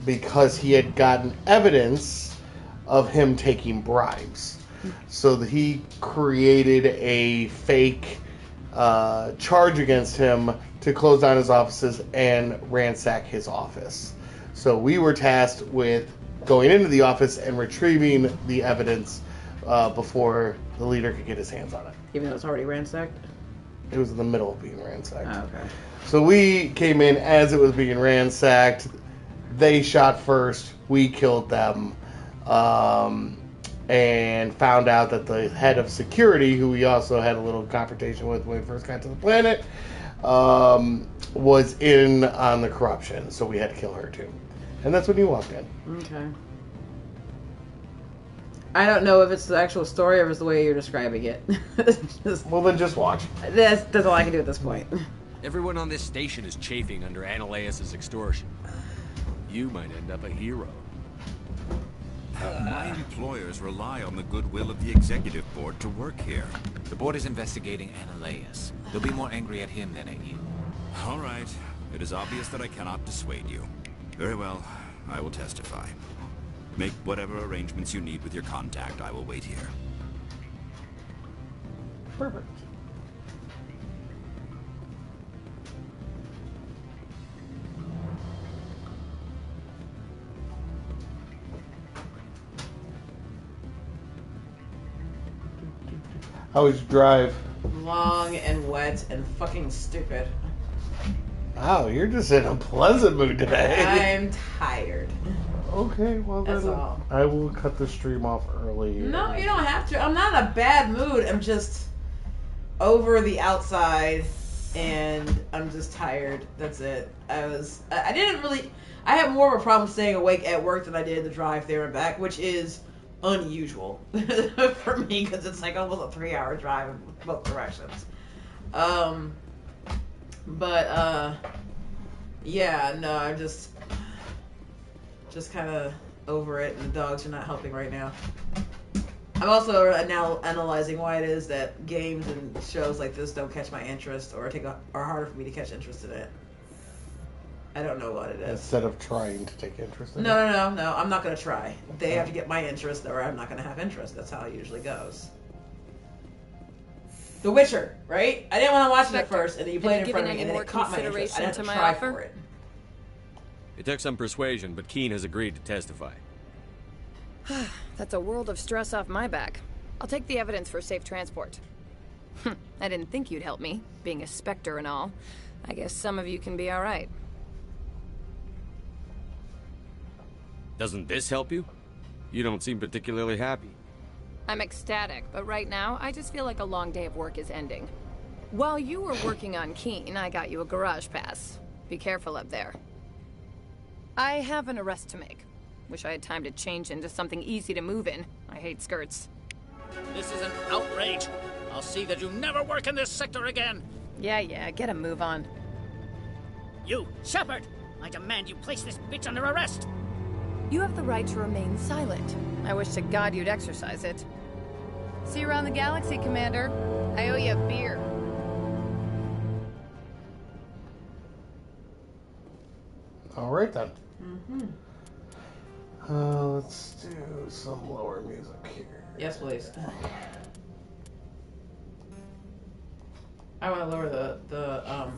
because he had gotten evidence of him taking bribes. So that he created a fake charge against him to close down his offices and ransack his office. So we were tasked with going into the office and retrieving the evidence before the leader could get his hands on it. Even though it's already ransacked? It was in the middle of being ransacked. Oh, okay. So we came in as it was being ransacked. They shot first. We killed them. And found out that the head of security, who we also had a little confrontation with when we first got to the planet, was in on the corruption. So we had to kill her too. And that's when you walked in. Okay. I don't know if it's the actual story or if it's the way you're describing it. Well, then just watch. That's all I can do at this point. Everyone on this station is chafing under Ananias' extortion. You might end up a hero. My employers rely on the goodwill of the executive board to work here. The board is investigating Ananias. They'll be more angry at him than at you. All right. It is obvious that I cannot dissuade you. Very well. I will testify. Make whatever arrangements you need with your contact. I will wait here. Perfect. How was your drive? Long and wet and fucking stupid. Wow, you're just in a pleasant mood today. I'm tired. Okay, well That's then all. I will cut the stream off early. No, you don't have to. I'm not in a bad mood. I'm just over the outside and I'm just tired. That's it. I had more of a problem staying awake at work than I did the drive there and back, which is unusual for me because it's like almost a 3-hour drive in both directions. Yeah, no, I'm just kind of over it, and the dogs are not helping right now. I'm also now analyzing why it is that games and shows like this don't catch my interest or are harder for me to catch interest in it. I don't know what it is. Instead of trying to take interest in it? No, I'm not going to try. They have to get my interest or I'm not going to have interest. That's how it usually goes. The Witcher, right? I didn't want to watch it at first, and then you played it in front of me, and then it caught my interest. I didn't have to try for it. It took some persuasion, but Keen has agreed to testify. That's a world of stress off my back. I'll take the evidence for safe transport. I didn't think you'd help me, being a Spectre and all. I guess some of you can be alright. Doesn't this help you? You don't seem particularly happy. I'm ecstatic, but right now, I just feel like a long day of work is ending. While you were working on Keen, I got you a garage pass. Be careful up there. I have an arrest to make. Wish I had time to change into something easy to move in. I hate skirts. This is an outrage. I'll see that you never work in this sector again. Yeah, get a move on. You, Shepard! I demand you place this bitch under arrest! You have the right to remain silent. I wish to God you'd exercise it. See you around the galaxy, Commander. I owe you a beer. All right, then. Mm-hmm. Let's do some lower music here. Yes, please. I want to lower the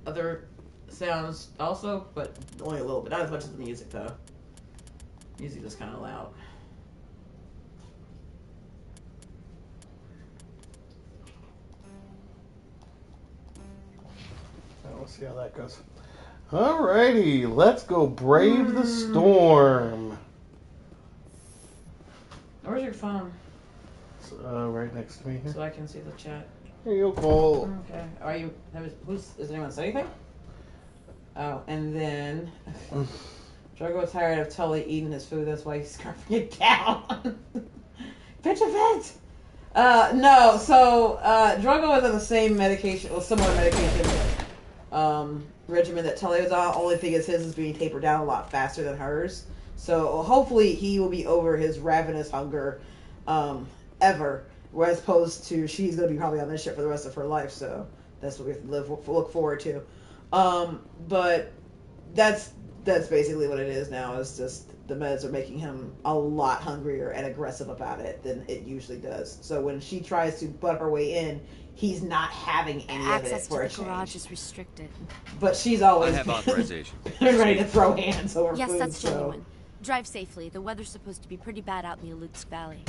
other sounds also, but only a little bit. Not as much as the music though. Music is kind of loud. We'll see how that goes. Alrighty, let's go brave the storm. Where's your phone? It's, right next to me here. So I can see the chat. Here you go, Cole. Okay. Are you? Does anyone say anything? Oh, and then Drogo tired of Tully eating his food. That's why he's scarfing it down. Pitch a vent. No. So Drogo is on the same medication, or similar medication regimen that Tully was on. Only thing is his is being tapered down a lot faster than hers. So hopefully he will be over his ravenous hunger ever. Whereas opposed to she's going to be probably on this ship for the rest of her life. So that's what we have to look forward to. But that's basically what it is now. It's just the meds are making him a lot hungrier and aggressive about it than it usually does. So when she tries to butt her way in, he's not having any Access of it for a to the change. garage is restricted. But she's always I have authorization. been ready to throw hands over Yes, food. that's so genuine. Drive safely. The weather's supposed to be pretty bad out in the Alutsk Valley.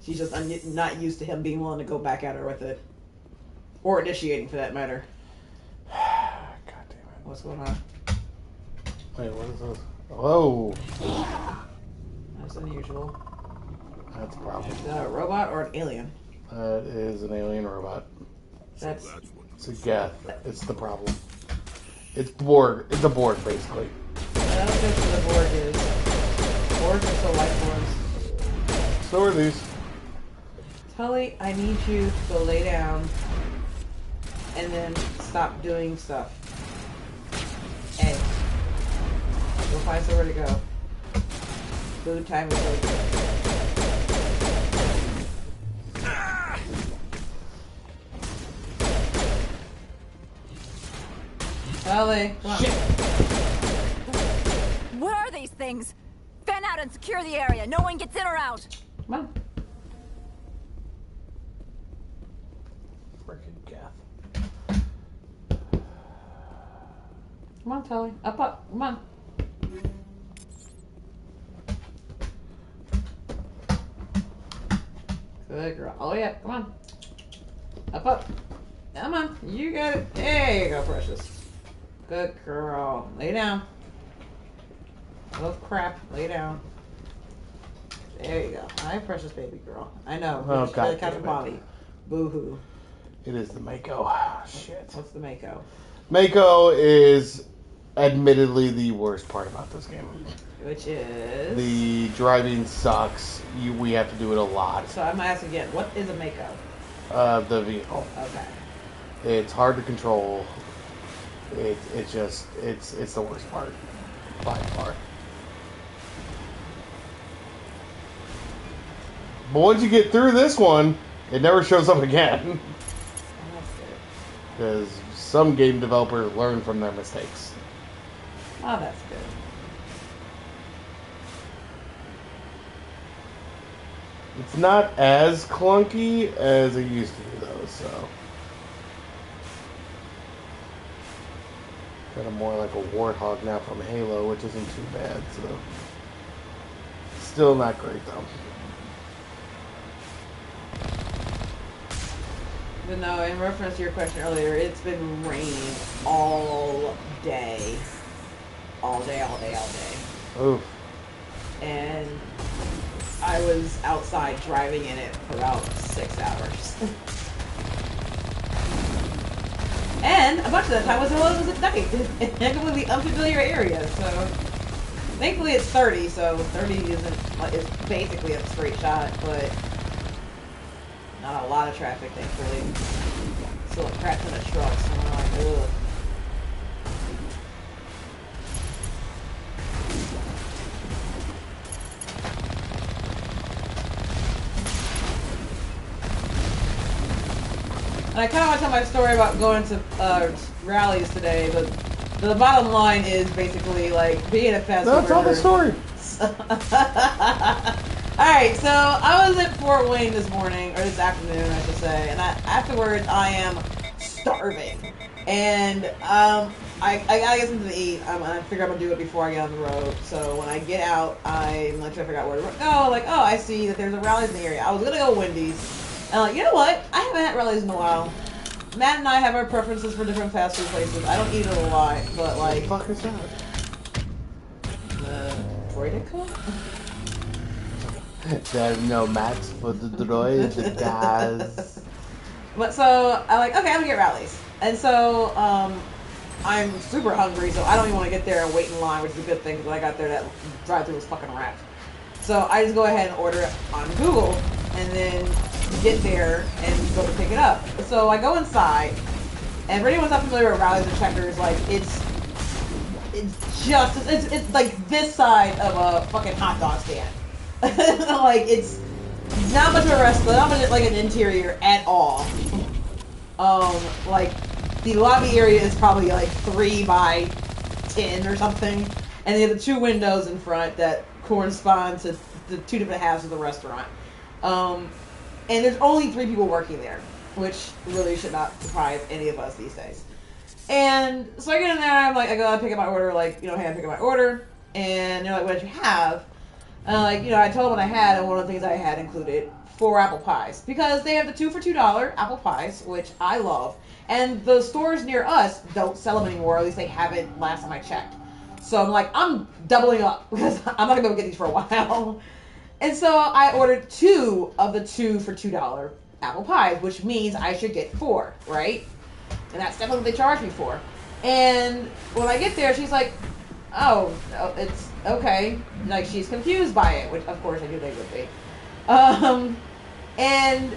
she's just not used to him being willing to go back at her with it. Or initiating, for that matter. God damn it. What's going on? Wait, what is this? Oh. That's unusual. That's a problem. Is that a robot or an alien? That is an alien robot. That's It's a Geth. It's the problem. It's Borg. It's a Borg, basically. I don't think what the Borg is. Borg are so life forms. So are these. Tully, I need you to go lay down and then stop doing stuff. Hey. Go find somewhere to go. Food time is over. Tully, come on. What are these things? Fan out and secure the area. No one gets in or out. Come on. Freaking Geth. Come on, Tully. Up. Come on. Good girl. Oh, yeah. Come on. Up. Come on. You got it. There you go, precious. Good girl. Lay down. Oh, crap. Lay down. There you go. Hi, precious baby girl. I know. Oh, She's God got damn it. body. Boo-hoo. It is the Mako. Shit. What's the Mako? Mako is admittedly the worst part about this game. Which is? The driving sucks. We have to do it a lot. So I'm asking again, what is a Mako? The vehicle. Okay. It's hard to control. It's the worst part by far. But once you get through this one, it never shows up again. Because some game developers learn from their mistakes. Oh, that's good. It's not as clunky as it used to be, though, so. Kind of more like a warthog now from Halo, which isn't too bad, so. Still not great, though. But no, in reference to your question earlier, it's been raining all day. All day. Oof. And I was outside driving in it for about 6 hours. And a bunch of that time was at night in a completely unfamiliar area, so thankfully it's 30, so 30 is basically a straight shot, but not a lot of traffic, thankfully. Still crashed in a truck, so I'm like, ugh. And I kind of want to tell my story about going to rallies today, but the bottom line is basically like being a fast food No, tell the story. Alright, so I was at Fort Wayne this morning, or this afternoon, I should say, and afterwards I am starving. And I gotta get something to eat. I figure I'm gonna do it before I get on the road. So when I get out, I'm like trying to figure out where to go. Like, oh, I see that there's a Rally's in the area. I was gonna go to Wendy's. And I'm like, you know what? I haven't had Rally's in a while. Matt and I have our preferences for different fast food places. I don't eat it a lot, but like... What the fuck is that? Droidica? There's no match for the droid, guys. But so, I'm like, okay, I'm gonna get Rally's. And so, I'm super hungry, so I don't even want to get there and wait in line, which is a good thing, because when I got there, that drive-thru was fucking wrapped. So I just go ahead and order it on Google, and then get there and go to pick it up. So I go inside, and for anyone who's not familiar with Rally's and Checkers, like, it's like this side of a fucking hot dog stand. Like, it's not much of a restaurant, not much like an interior at all. Like, the lobby area is probably like 3 by 10 or something, and they have the 2 windows in front that correspond to the 2 different halves of the restaurant. And there's only 3 people working there, which really should not surprise any of us these days. And so I get in there, I'm like, I gotta pick up my order, like, you know, hey, I pick up my order, and they're like, what did you have? Like, you know, I told them what I had, and one of the things I had included 4 apple pies. Because they have the 2 for $2 apple pies, which I love. And the stores near us don't sell them anymore, at least they haven't last time I checked. So I'm like, I'm doubling up, because I'm not going to be able to get these for a while. And so I ordered 2 of the 2 for $2 apple pies, which means I should get 4, right? And that's definitely what they charged me for. And when I get there, she's like, oh, it's okay. Like, she's confused by it, which of course I knew they would be. And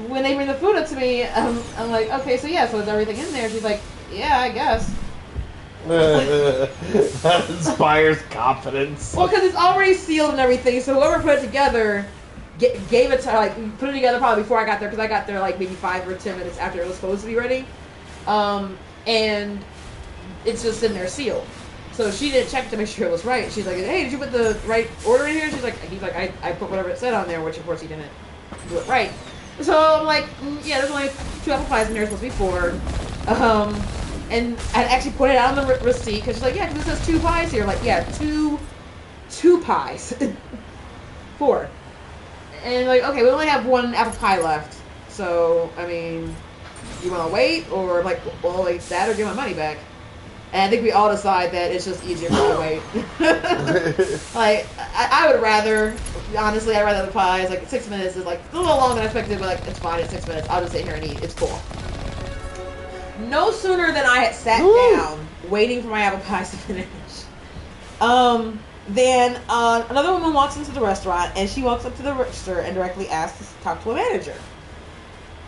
when they bring the food up to me, I'm like, okay, so yeah, so is everything in there? She's like, yeah, I guess. That inspires confidence. Well, because it's already sealed and everything, so whoever put it together gave it to her, like, put it together probably before I got there, because I got there like maybe 5 or 10 minutes after it was supposed to be ready. And it's just in there sealed. So she didn't check to make sure it was right. She's like, hey, did you put the right order in here? He's like, I put whatever it said on there, which of course he didn't do it right. So I'm like, yeah, there's only 2 apple pies in there, supposed to be 4. And I actually put it out on the receipt, because she's like, yeah, because it says 2 pies here. I'm like, yeah, two pies. 4. And like, okay, we only have 1 apple pie left. So, I mean, you want to wait? Or like, well, like that or get my money back? And I think we all decide that it's just easier to wait. Like, I would rather, honestly, I'd rather the pies. Like, 6 minutes is like a little longer than I expected, but like, it's fine at 6 minutes. I'll just sit here and eat. It's cool. No sooner than I had sat down, waiting for my apple pies to finish, then another woman walks into the restaurant, and she walks up to the register and directly asks to talk to a manager.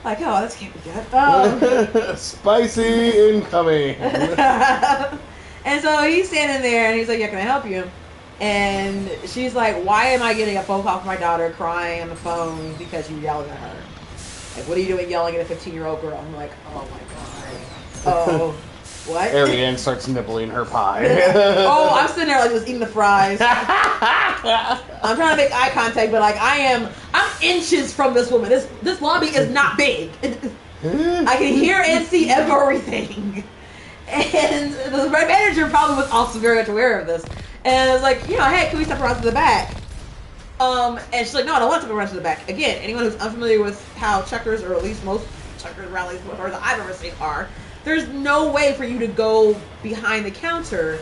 Like, oh, this can't be good. Spicy incoming. And so he's standing there, and he's like, yeah, can I help you? And she's like, why am I getting a phone call from my daughter crying on the phone because you yelled at her? Like, what are you doing yelling at a 15-year-old girl? I'm like, oh my god. Oh, what? Ariane starts nibbling her pie. Oh, I'm sitting there like just eating the fries. I'm trying to make eye contact, but like I'm inches from this woman. This lobby is not big. I can hear and see everything. And the manager probably was also very much aware of this. And I was like, you know, hey, can we step around to the back? And she's like, no, I don't want to step around to the back. Again, anyone who's unfamiliar with how Checkers, or at least most Checkers rallies that I've ever seen are, there's no way for you to go behind the counter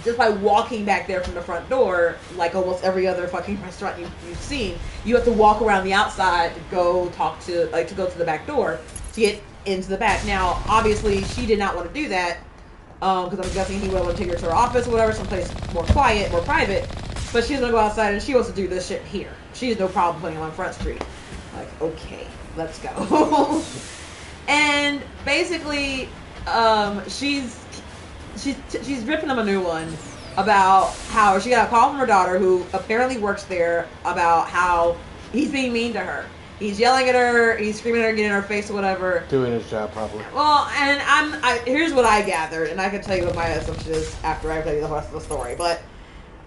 just by walking back there from the front door, like almost every other fucking restaurant you've seen. You have to walk around the outside to go to go to the back door to get into the back. Now, obviously, she did not want to do that because I'm guessing he would want to take her to her office or whatever, someplace more quiet, more private. But she's gonna go outside and she wants to do this shit here. She has no problem putting him on Front Street. Like, okay, let's go. And basically, she's ripping him a new one about how she got a call from her daughter, who apparently works there, about how he's being mean to her. He's yelling at her, he's screaming at her, getting in her face or whatever. Doing his job probably. Well, and here's what I gathered, and I can tell you what my assumption is after I tell you the rest of the story. But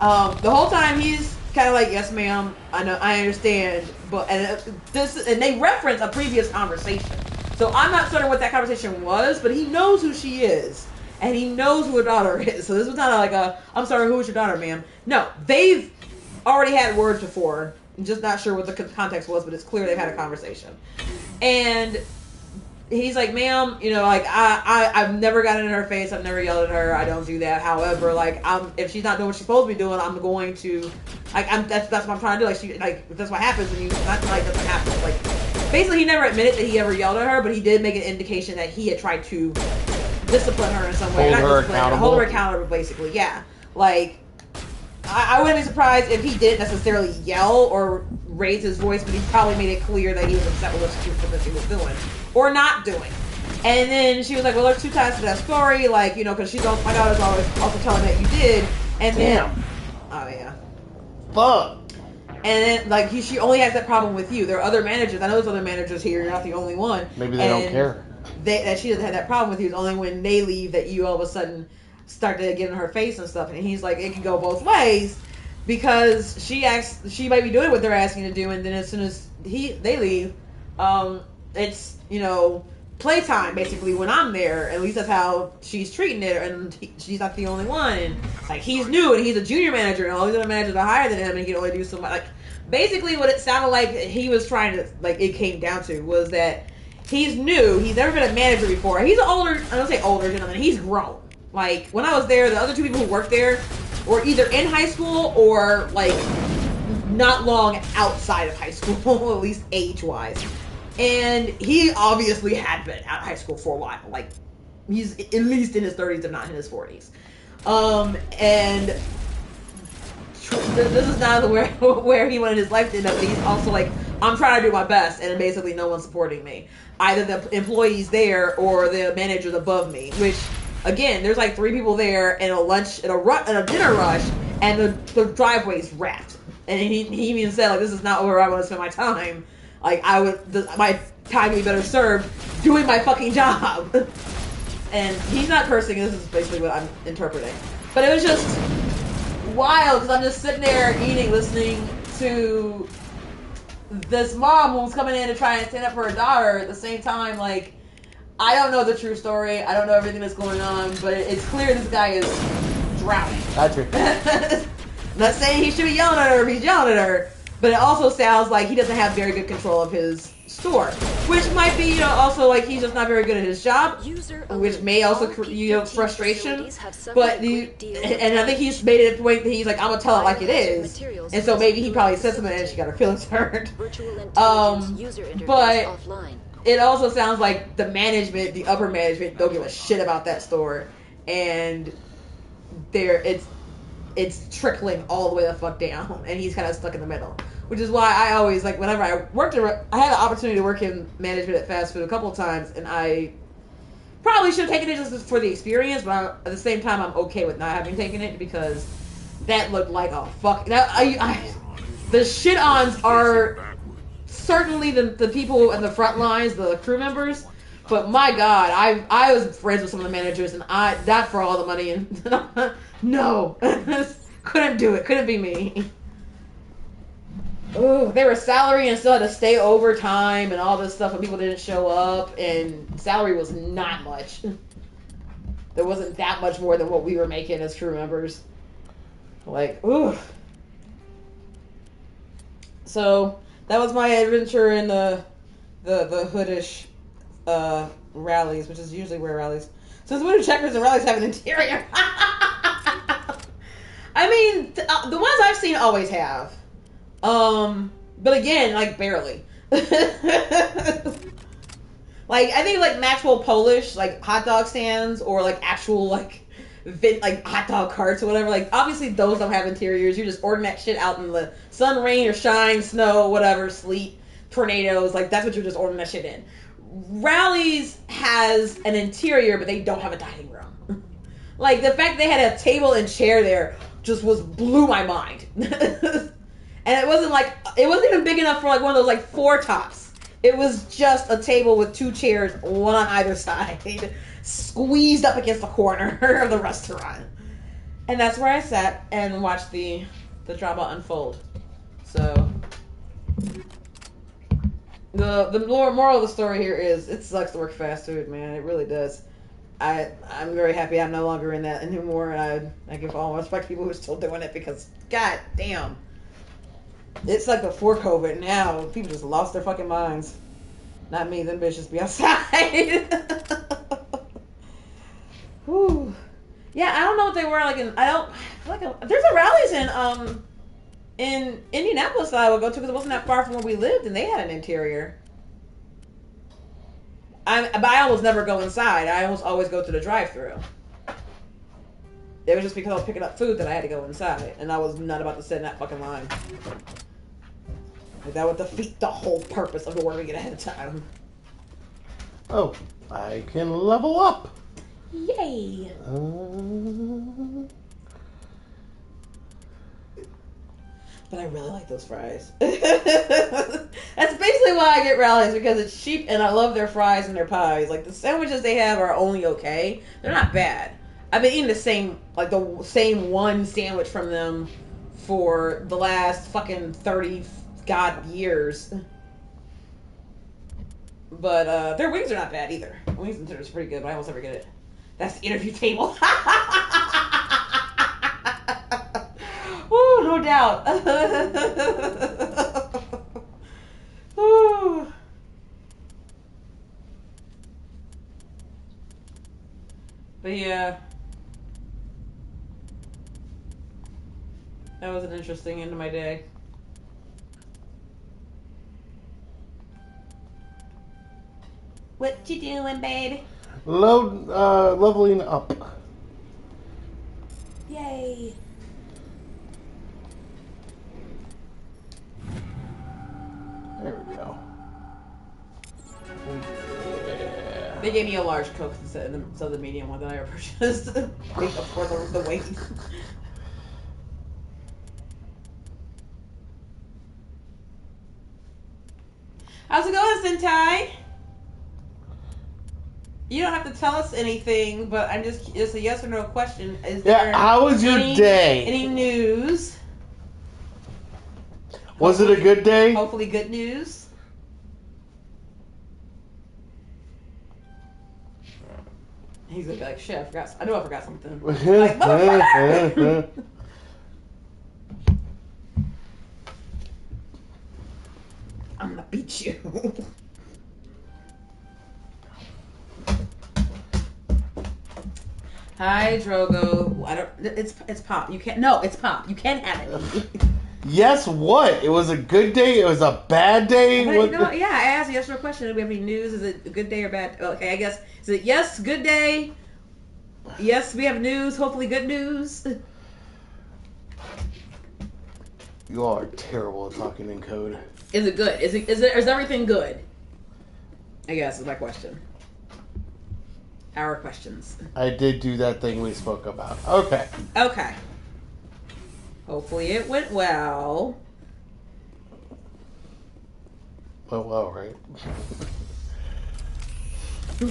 the whole time he's kind of like, yes, ma'am, I know, I understand, but and they reference a previous conversation. So I'm not certain what that conversation was, but he knows who she is, and he knows who her daughter is. So this was not like I'm sorry, who is your daughter, ma'am? No, they've already had words before. I'm just not sure what the context was, but it's clear they've had a conversation. And he's like, ma'am, you know, like, I've never gotten in her face. I've never yelled at her. I don't do that. However, like, if she's not doing what she's supposed to be doing, I'm going to, like, that's what I'm trying to do. Like, that's what happens when you, not like, that's what happens. Like, basically, he never admitted that he ever yelled at her, but he did make an indication that he had tried to discipline her in some way. Hold her accountable, basically, yeah. Like, I wouldn't be surprised if he didn't necessarily yell or raise his voice, but he probably made it clear that he was upset with what she was doing. Or not doing. And then she was like, well, there's 2 sides to that story, like, you know, because she's also, my daughter's always also telling that you did. And then, oh yeah. Fuck. And then, like, she only has that problem with you. There are other managers. I know there's other managers here. You're not the only one. Maybe they don't care. That she doesn't have that problem with you. It's only when they leave that you all of a sudden start to get in her face and stuff. And he's like, it can go both ways, because she might be doing what they're asking to do, and then as soon as they leave, it's, you know, playtime basically when I'm there. At least that's how she's treating it, and she's not the only one. And like, he's new and he's a junior manager, and all these other managers are higher than him, and he can only do so much. Like, basically what it sounded like he was trying to, like, it came down to was that he's new. He's never been a manager before. He's older. I don't say older gentleman. He's grown. Like, when I was there, the other 2 people who worked there were either in high school or like not long outside of high school, at least age-wise. And he obviously had been out of high school for a while. Like, he's at least in his 30s, if not in his 40s. And this is not where he wanted his life to end up. But he's also like, I'm trying to do my best, and basically no one's supporting me. Either the employees there or the managers above me. Which, again, there's like 3 people there, and a dinner rush, and the driveway's wrapped. And he even said, like, this is not where I want to spend my time. Like, my time would be better served doing my fucking job. And he's not cursing. This is basically what I'm interpreting. But it was just wild, because I'm just sitting there eating, listening to this mom who's coming in to try and stand up for her daughter. At the same time, like, I don't know the true story. I don't know everything that's going on, but it's clear this guy is drowning. Gotcha. I'm not saying he should be yelling at her if he's yelling at her. But it also sounds like he doesn't have very good control of his store, which might be, you know, also like he's just not very good at his job, which may also create frustration. But and I think he's made it a point that he's like, I'm gonna tell it like it is, and so maybe he probably said something and she got her feelings hurt. But it also sounds like the management, the upper management, don't give a shit about that store, and it's trickling all the way the fuck down, and he's kind of stuck in the middle. Which is why I always, like, whenever I worked, I had the opportunity to work in management at fast food a couple of times, and I probably should have taken it just for the experience, but at the same time, I'm okay with not having taken it, because that looked like a fuck. The shit-ons are certainly the people in the front lines, the crew members, but my god, I was friends with some of the managers, and not for all the money, and no, couldn't do it, couldn't be me. Ooh, they were salary and still had to stay overtime and all this stuff when people didn't show up, and salary was not much. There wasn't that much more than what we were making as crew members. Like, ooh. So that was my adventure in the hoodish rallies, which is usually where rallies. Since when do checkers and rallies have an interior? I mean, the ones I've seen always have. But again, like, barely. Like, I think, like, Maxwell Polish, like, hot dog stands, or, like, actual, like, hot dog carts or whatever, like, obviously those don't have interiors. You're just ordering that shit out in the sun, rain, or shine, snow, whatever, sleet, tornadoes, like, that's what you're just ordering that shit in. Rallies has an interior, but they don't have a dining room. Like, the fact they had a table and chair there just blew my mind. And it wasn't even big enough for, like, one of those, like, 4 tops. It was just a table with 2 chairs, one on either side, squeezed up against the corner of the restaurant. And that's where I sat and watched the the drama unfold. So the moral of the story here is it sucks to work fast food, man. It really does. I'm very happy I'm no longer in that anymore, and I give all respect to people who are still doing it because god damn. It's like before COVID. Now people just lost their fucking minds. Not me, them bitches be outside. Whew. Yeah, I don't know what they were like. There's a Rallies in Indianapolis that I would go to because it wasn't that far from where we lived, and they had an interior. But I almost never go inside. I almost always go to the drive-thru. It was just because I was picking up food that I had to go inside, and I was not about to sit in that fucking line. Like, that would defeat the whole purpose of ordering it ahead of time. Oh, I can level up. Yay! But I really like those fries. That's basically why I get Rallies, because it's cheap and I love their fries and their pies. Like, the sandwiches they have are only okay. They're not bad. I've been eating the same one sandwich from them for the last fucking 30 god years. But their wings are not bad either. Wings and tenders are pretty good, but I almost never get it. That's the interview table. Woo, no doubt. Woo. But yeah, that was an interesting end of my day. What you doing, babe? Leveling up. Yay. There we go. Yeah. They gave me a large Coke instead of the medium one that I purchased. For the weight. How's it going, Sentai? You don't have to tell us anything, but it's a yes or no question. Is there how was your day? Any news? Was it a good day? Hopefully good news. He's gonna be like, shit, I know I forgot something. Like, motherfucker! I'm gonna beat you. Hi, Drogo. It's Pop. You can't. No, it's Pop. You can't have it. Yes, what? It was a good day? It was a bad day? But, yeah, I asked a yes or no question. Do we have any news? Is it a good day or bad? Okay, I guess. Is it yes, good day? Yes, we have news. Hopefully good news. You all are terrible at talking in code. Is it good? Is everything good? I guess is my question. Our questions. I did do that thing we spoke about. Okay. Okay. Hopefully it went well. Went well, right? We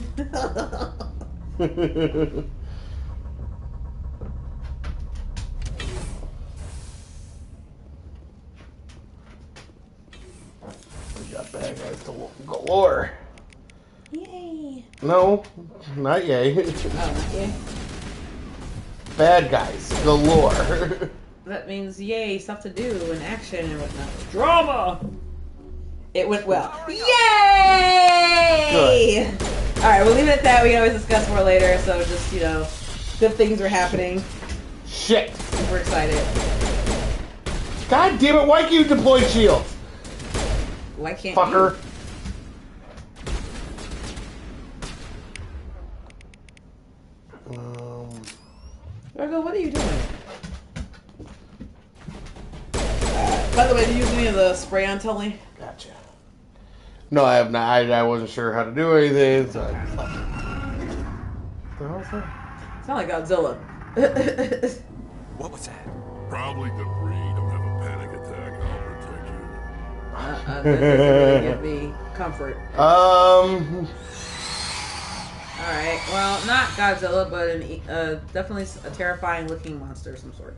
got bad guys galore. Yay. No, not yay. Oh, not yay. Bad guys galore. That means yay, stuff to do and action and whatnot. Drama! It went well. Yay! Good. Alright, we'll leave it at that. We can always discuss more later. So just, good things are happening. Shit. We're excited. God damn it, why can't you deploy shields? Why can't Fucker. you? Virgo, what are you doing? By the way, do you use any of the spray on Tully? Gotcha. No, I have not. I wasn't sure how to do anything, so I just left it. What the hell is that? Sound like Godzilla. What was that? Probably debris. Don't have a panic attack. I'll protect you. That doesn't really give me comfort. Alright, well, not Godzilla, but definitely a terrifying looking monster of some sort.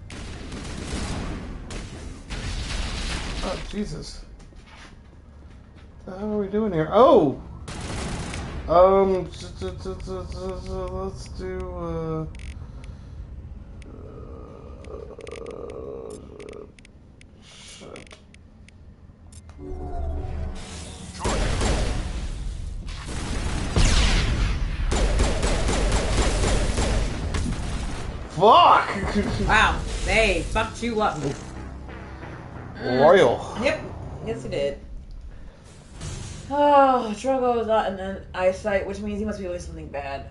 Oh, Jesus. What the hell are we doing here? Oh! Let's do, shit. Fuck! Wow, they fucked you up. Royal. Yep, yes, he did. Oh, Drogo is not in an eyesight, which means he must be doing something bad.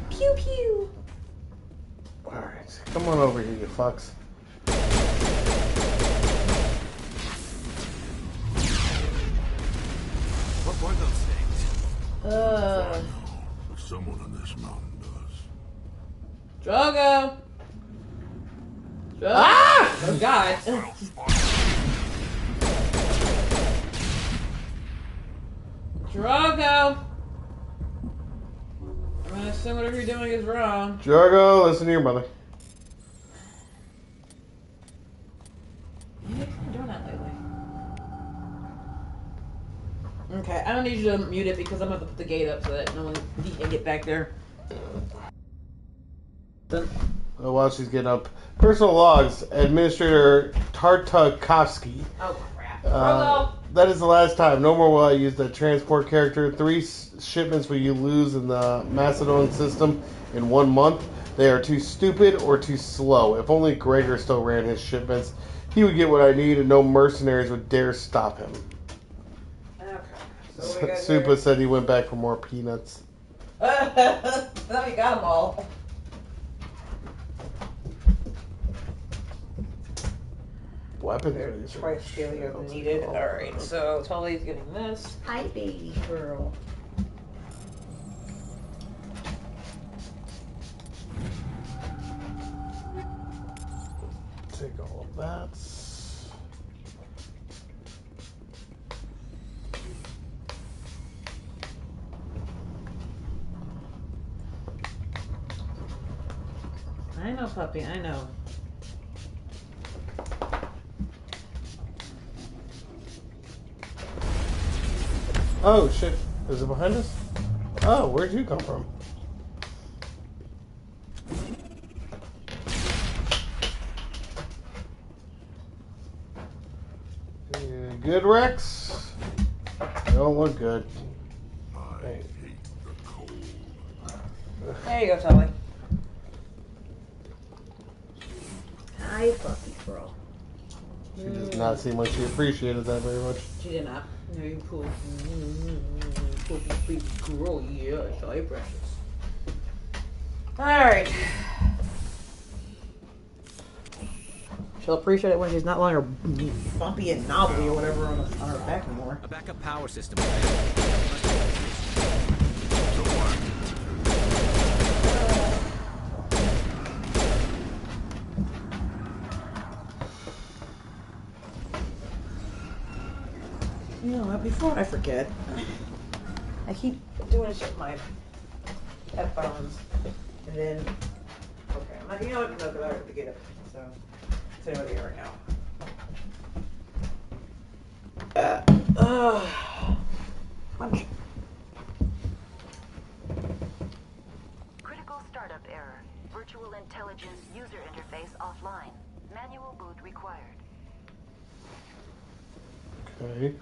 Pew pew. Alright, come on over here, you fucks. What were those things? Someone on this mountain does. Drogo. Drogo. Ah! Oh God. Drogo. I'm gonna assume whatever you're doing is wrong. Drogo, listen to your mother. What have you been doing that lately? Okay, I don't need you to mute it because I'm gonna put the gate up so that no one can get back there. Oh, while she's getting up. Personal logs. Administrator Tartakovsky. Oh, crap. That is the last time. No more will I use that transport character. 3 shipments will you lose in the Macedon system in 1 month. They are too stupid or too slow. If only Gregor still ran his shipments, he would get what I need and no mercenaries would dare stop him. Okay. Supa said he went back for more peanuts. Now we got them all. Weapons. Twice scalier than needed. Alright, so Tully's getting this. Hi, baby girl. Take all of that. I know, puppy, I know. Oh shit, is it behind us? Oh, where'd you come from? You good, Rex? You don't look good. Hey. There you go, Tully. Hi, puppy girl. She does not seem like she appreciated that very much. She did not. No, you cool. Puppy girl, yeah, sorry, precious. Alright. She'll appreciate it when she's not longer bumpy and knobbly or whatever on her back anymore. A backup power system. You know what, before I forget, I keep doing shit with my headphones, and then, okay, I'm not, you know what, no, because I have to get it, so, say what here right now. Punch. Critical startup error. Virtual intelligence user interface offline. Manual boot required. Okay.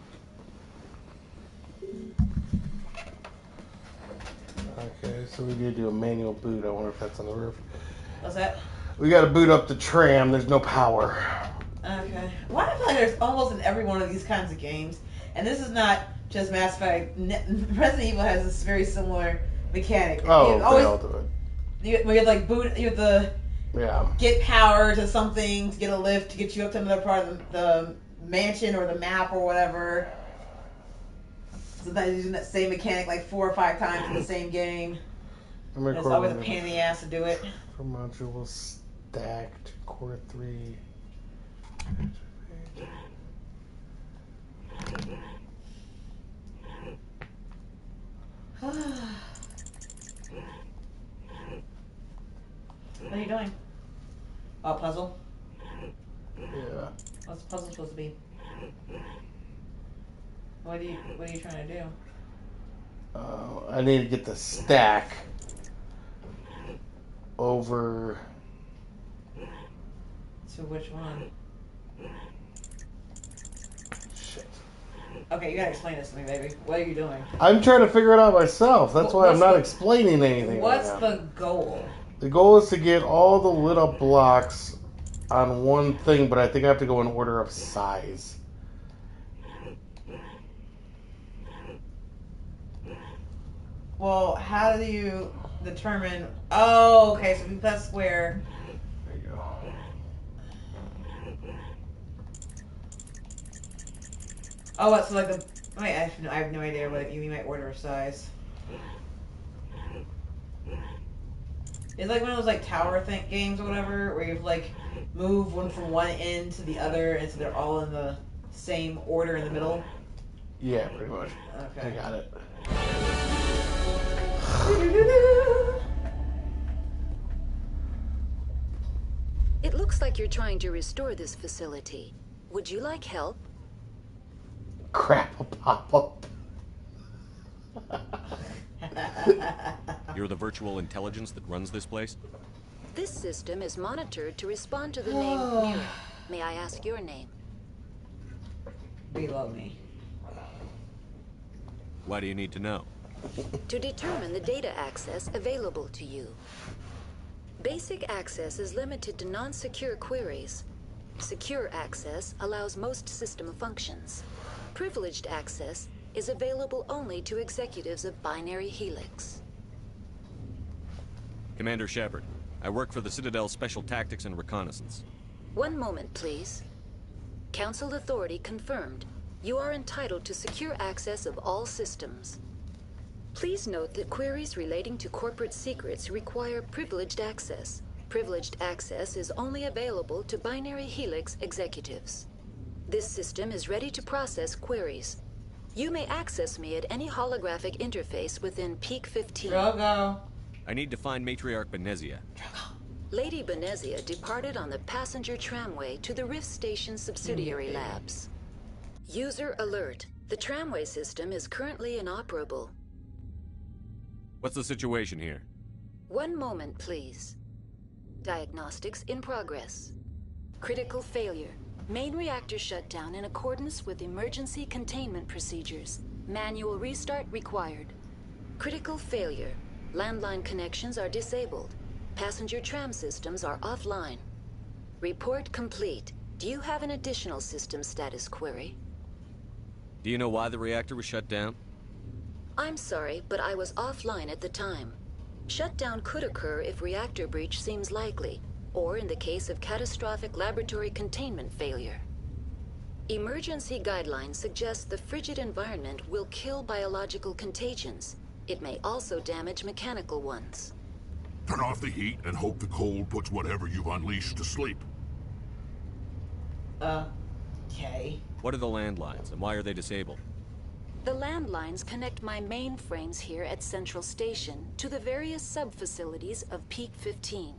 Okay, so we need to do a manual boot. I wonder if that's on the roof. What's that? We got to boot up the tram. There's no power. Okay. Why do I feel like there's almost in every one of these kinds of games, and this is not just Mass Effect. Resident Evil has this very similar mechanic. Oh, they all do it. You have like boot. You have to Yeah. get power to something to get a lift to get you up to another part of the mansion or the map or whatever. Sometimes using that same mechanic like 4 or 5 times in the same game. And it's always a pain in the ass to do it. For module stacked core 3. What are you doing? Oh, puzzle? Yeah. What's the puzzle supposed to be? What are you trying to do? I need to get the stack over. To which one? Shit. Okay, you gotta explain this to me, baby. What are you doing? I'm trying to figure it out myself. That's why I'm not explaining anything. What's right now. the goal? The goal is to get all the lit up blocks on one thing, but I think I have to go in order of size. Well, how do you determine... Oh, okay, so if you press square... There you go. Oh, what, so like the... Wait, I have no idea what you mean by order of size. It's like one of those like tower games or whatever, where you like move one from one end to the other, and so they're all in the same order in the middle. Yeah, pretty much. Okay. I got it. It looks like you're trying to restore this facility. Would you like help? Crap will pop up. You're the virtual intelligence that runs this place? This system is monitored to respond to the name Mirror. May I ask your name? Below me. Why do you need to know? To determine the data access available to you. Basic access is limited to non-secure queries. Secure access allows most system functions. Privileged access is available only to executives of Binary Helix. Commander Shepard, I work for the Citadel Special Tactics and Reconnaissance. One moment, please. Council authority confirmed. You are entitled to secure access of all systems. Please note that queries relating to corporate secrets require privileged access. Privileged access is only available to Binary Helix executives. This system is ready to process queries. You may access me at any holographic interface within Peak 15. Drogo. I need to find Matriarch Benezia. Lady Benezia departed on the passenger tramway to the Rift Station subsidiary labs. User alert. The tramway system is currently inoperable. What's the situation here? One moment, please. Diagnostics in progress. Critical failure. Main reactor shut down in accordance with emergency containment procedures. Manual restart required. Critical failure. Landline connections are disabled. Passenger tram systems are offline. Report complete. Do you have an additional system status query? Do you know why the reactor was shut down? I'm sorry, but I was offline at the time. Shutdown could occur if reactor breach seems likely, or in the case of catastrophic laboratory containment failure. Emergency guidelines suggest the frigid environment will kill biological contagions. It may also damage mechanical ones. Turn off the heat and hope the cold puts whatever you've unleashed to sleep. Okay. What are the landlines, and why are they disabled? The landlines connect my mainframes here at Central Station to the various sub-facilities of Peak 15.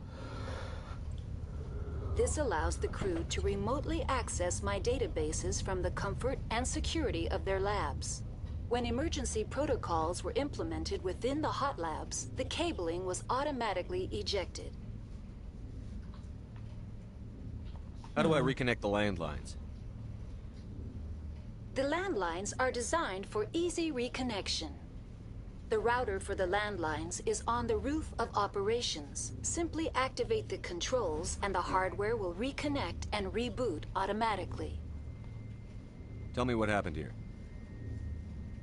This allows the crew to remotely access my databases from the comfort and security of their labs. When emergency protocols were implemented within the hot labs, the cabling was automatically ejected. How do I reconnect the landlines? The landlines are designed for easy reconnection. The router for the landlines is on the roof of operations. Simply activate the controls and the hardware will reconnect and reboot automatically. Tell me what happened here.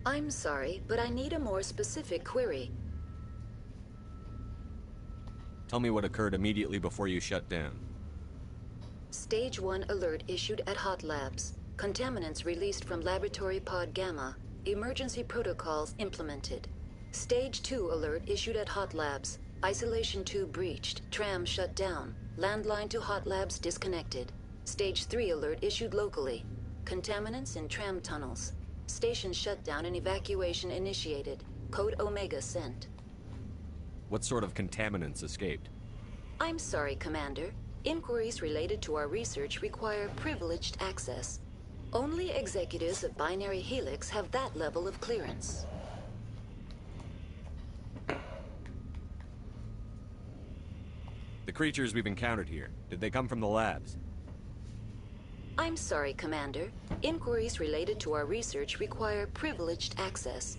I'm sorry, but I need a more specific query. Tell me what occurred immediately before you shut down. Stage 1 alert issued at Hot Labs. Contaminants released from Laboratory Pod Gamma. Emergency protocols implemented. Stage 2 alert issued at Hot Labs. Isolation tube breached. Tram shut down. Landline to Hot Labs disconnected. Stage 3 alert issued locally. Contaminants in tram tunnels. Station shutdown and evacuation initiated. Code Omega sent. What sort of contaminants escaped? I'm sorry, Commander. Inquiries related to our research require privileged access. Only executives of Binary Helix have that level of clearance. The creatures we've encountered here, did they come from the labs? I'm sorry, Commander. Inquiries related to our research require privileged access.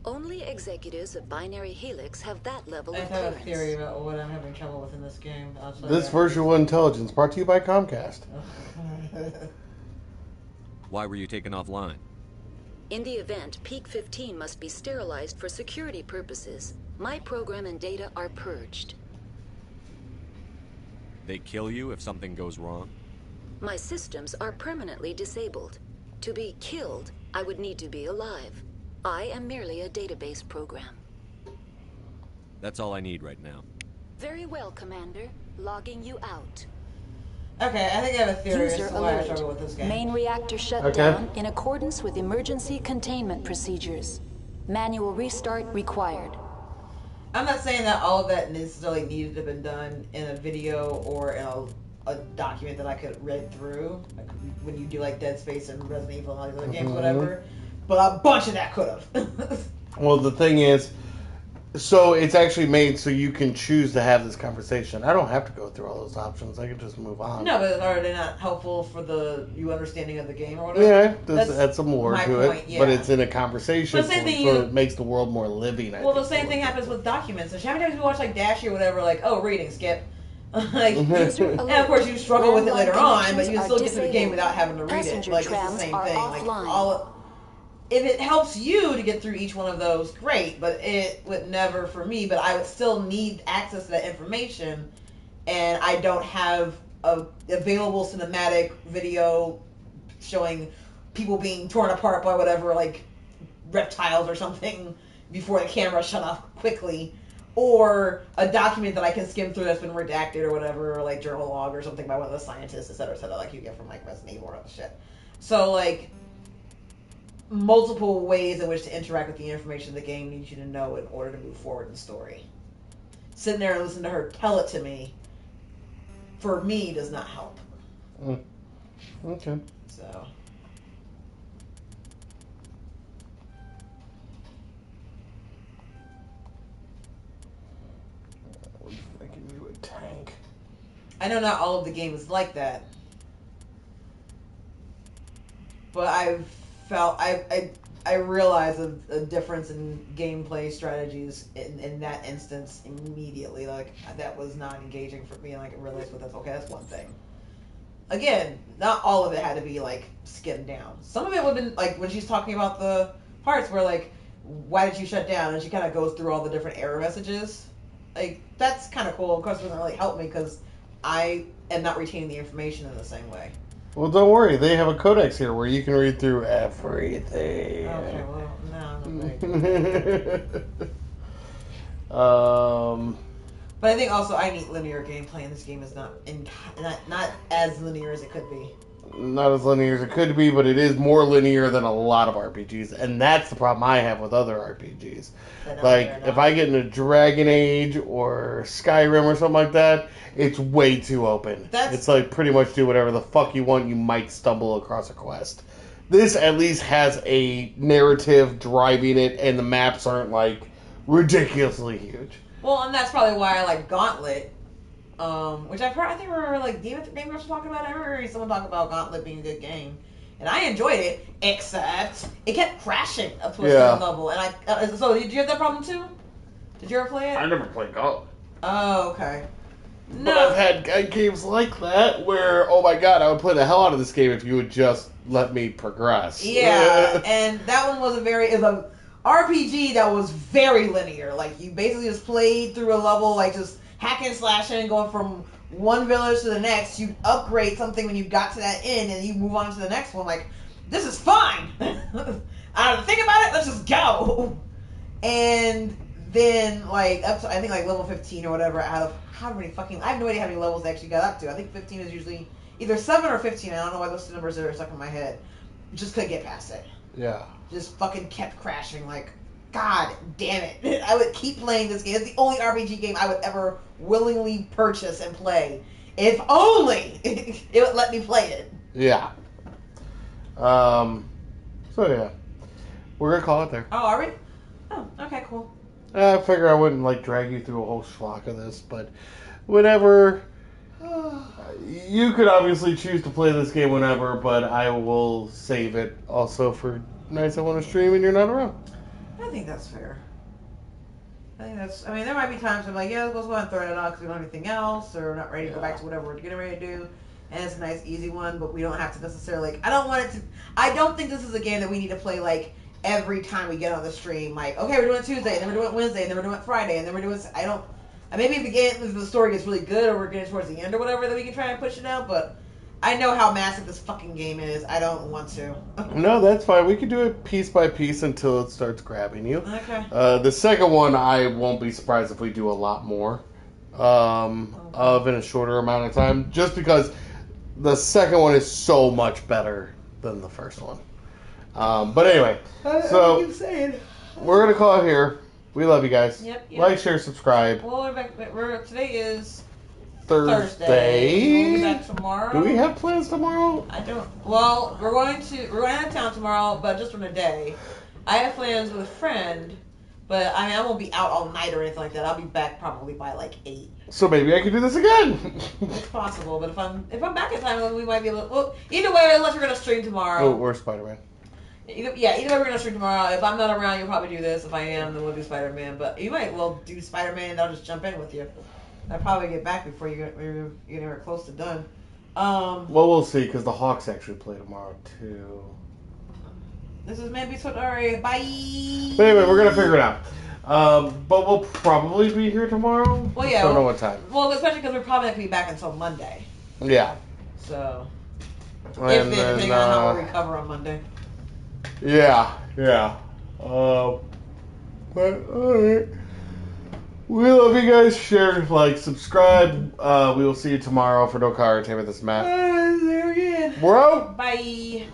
Only executives of Binary Helix have that level I of have a clearance. theory about what I'm having trouble with in this game. This virtual intelligence brought to you by Comcast. Why were you taken offline? In the event, Peak 15 must be sterilized for security purposes. My program and data are purged. They kill you if something goes wrong? My systems are permanently disabled. To be killed, I would need to be alive. I am merely a database program. That's all I need right now. Very well, Commander. Logging you out. Okay, I think I have a theory as User to why I alert. struggle with this game. Main reactor shut Okay. down in accordance with emergency containment procedures. Manual restart required. I'm not saying that all of that necessarily needed to have been done in a video or in a document that I could read through, like when you do like Dead Space and Resident Evil and all these other games, whatever. But a bunch of that could have. Well, the thing is, so it's actually made so you can choose to have this conversation. I don't have to go through all those options. I can just move on. No, but are they not helpful for you understanding of the game or whatever? Yeah, that's some lore my to point, it, yeah. but it's in a conversation But the same form, thing so you- it makes the world more living. Well, the same thing happens with documents. How many times you watch like Dashi or whatever, like, oh, reading, skip. Like, and of course you struggle with it later on, but you can still get through the game without having to read it. Like, it's the same thing. Like, if it helps you to get through each one of those, great, but it would never for me, but I would still need access to that information, and I don't have a available cinematic video showing people being torn apart by whatever, like, reptiles or something before the camera shut off quickly, or a document that I can skim through that's been redacted or whatever, or like journal log or something by one of the scientists, et cetera, like you get from like Resident Evil or other shit. So like multiple ways in which to interact with the information the game needs you to know in order to move forward in the story. Sitting there and listening to her tell it to me, for me, does not help. Okay. So. Making you a tank. I know not all of the game is like that, but I've felt I realize a difference in gameplay strategies in that instance immediately. Like that was not engaging for me, and I realized, well, that's one thing. Again, not all of it had to be like skimmed down. Some of it would have been like when she's talking about the parts where like, why did you shut down? And she kind of goes through all the different error messages. Like that's kind of cool. Of course, it doesn't really help me because I am not retaining the information in the same way. Well, don't worry. They have a codex here where you can read through everything. Okay, well, no. But I think also I need linear gameplay, and this game is not as linear as it could be. Not as linear as it could be, but it is more linear than a lot of RPGs, and that's the problem I have with other RPGs. Like, if I get into Dragon Age or Skyrim or something like that, it's way too open. It's like pretty much do whatever the fuck you want. You might stumble across a quest. This at least has a narrative driving it, and the maps aren't like ridiculously huge. Well, and that's probably why I like Gauntlet, which I think we were like Game was talking about it. I remember someone talking about Gauntlet being a good game, and I enjoyed it, except it kept crashing up to a certain level. And so did you have that problem too? Did you ever play it? I never played Gauntlet. Oh, okay. But I've had games like that where, oh my god, I would play the hell out of this game if you would just let me progress. Yeah, and that one was a RPG that was very linear. Like, you basically just played through a level, like, just hacking, slashing, going from one village to the next. You upgrade something when you got to that inn, and you move on to the next one. Like, this is fine. I don't have to think about it. Let's just go. And then, like, up to, I think, like, level 15 or whatever, out of how many fucking... I have no idea how many levels they actually got up to. I think 15 is usually either 7 or 15. I don't know why those two numbers are stuck in my head. Just couldn't get past it. Yeah. Just fucking kept crashing. Like, god damn it. I would keep playing this game. It's the only RPG game I would ever willingly purchase and play. If only it would let me play it. Yeah. So yeah, we're gonna call it there. Oh, are we? Oh, okay, cool. I figure I wouldn't like drag you through a whole schlock of this, but whenever. You could obviously choose to play this game whenever, but I will save it also for nights I want to stream and you're not around. I think that's fair. I mean, there might be times I'm like, yeah, let's go ahead and throw it out because we don't have anything else, or we're not ready to go back to whatever we're getting ready to do. And it's a nice, easy one, but we don't have to necessarily, I don't think this is a game that we need to play, like, every time we get on the stream. Like, okay, we're doing Tuesday, and then we're doing Wednesday, and then we're doing Friday, and then we're doing, maybe if the story gets really good, or we're getting towards the end or whatever, then we can try and push it out, but I know how massive this fucking game is. I don't want to. No, that's fine. We can do it piece by piece until it starts grabbing you. Okay. The second one, I won't be surprised if we do a lot more of in a shorter amount of time, just because the second one is so much better than the first one. But anyway, so we're going to call it here. We love you guys. Yep. Like, share, subscribe. Well, today is Thursday. We'll be back tomorrow. Do we have plans tomorrow? I don't. Well, we're going out of town tomorrow, but just for a day. I have plans with a friend, but I won't be out all night or anything like that. I'll be back probably by like 8. So maybe I can do this again. It's possible, but if I'm back in time, then we might be able to. Well, either way, unless we're gonna stream tomorrow. Oh, or Spider-Man. Either way, we're gonna stream tomorrow. If I'm not around, you'll probably do this. If I am, then we'll do Spider-Man. But you might well do Spider-Man, and I'll just jump in with you. I'll probably get back before you're close to done. Well, we'll see, because the Hawks actually play tomorrow, too. This is maybe alright, bye! But anyway, we're going to figure it out. But we'll probably be here tomorrow. Well, yeah. I don't know what time. Well, especially because we're probably not going to be back until Monday. Yeah. So, depending on how we recover on Monday. Yeah. But, alright. We love you guys. Share, like, subscribe. We will see you tomorrow for No Car Entertainment. This is Matt. There again. We're out. Bye.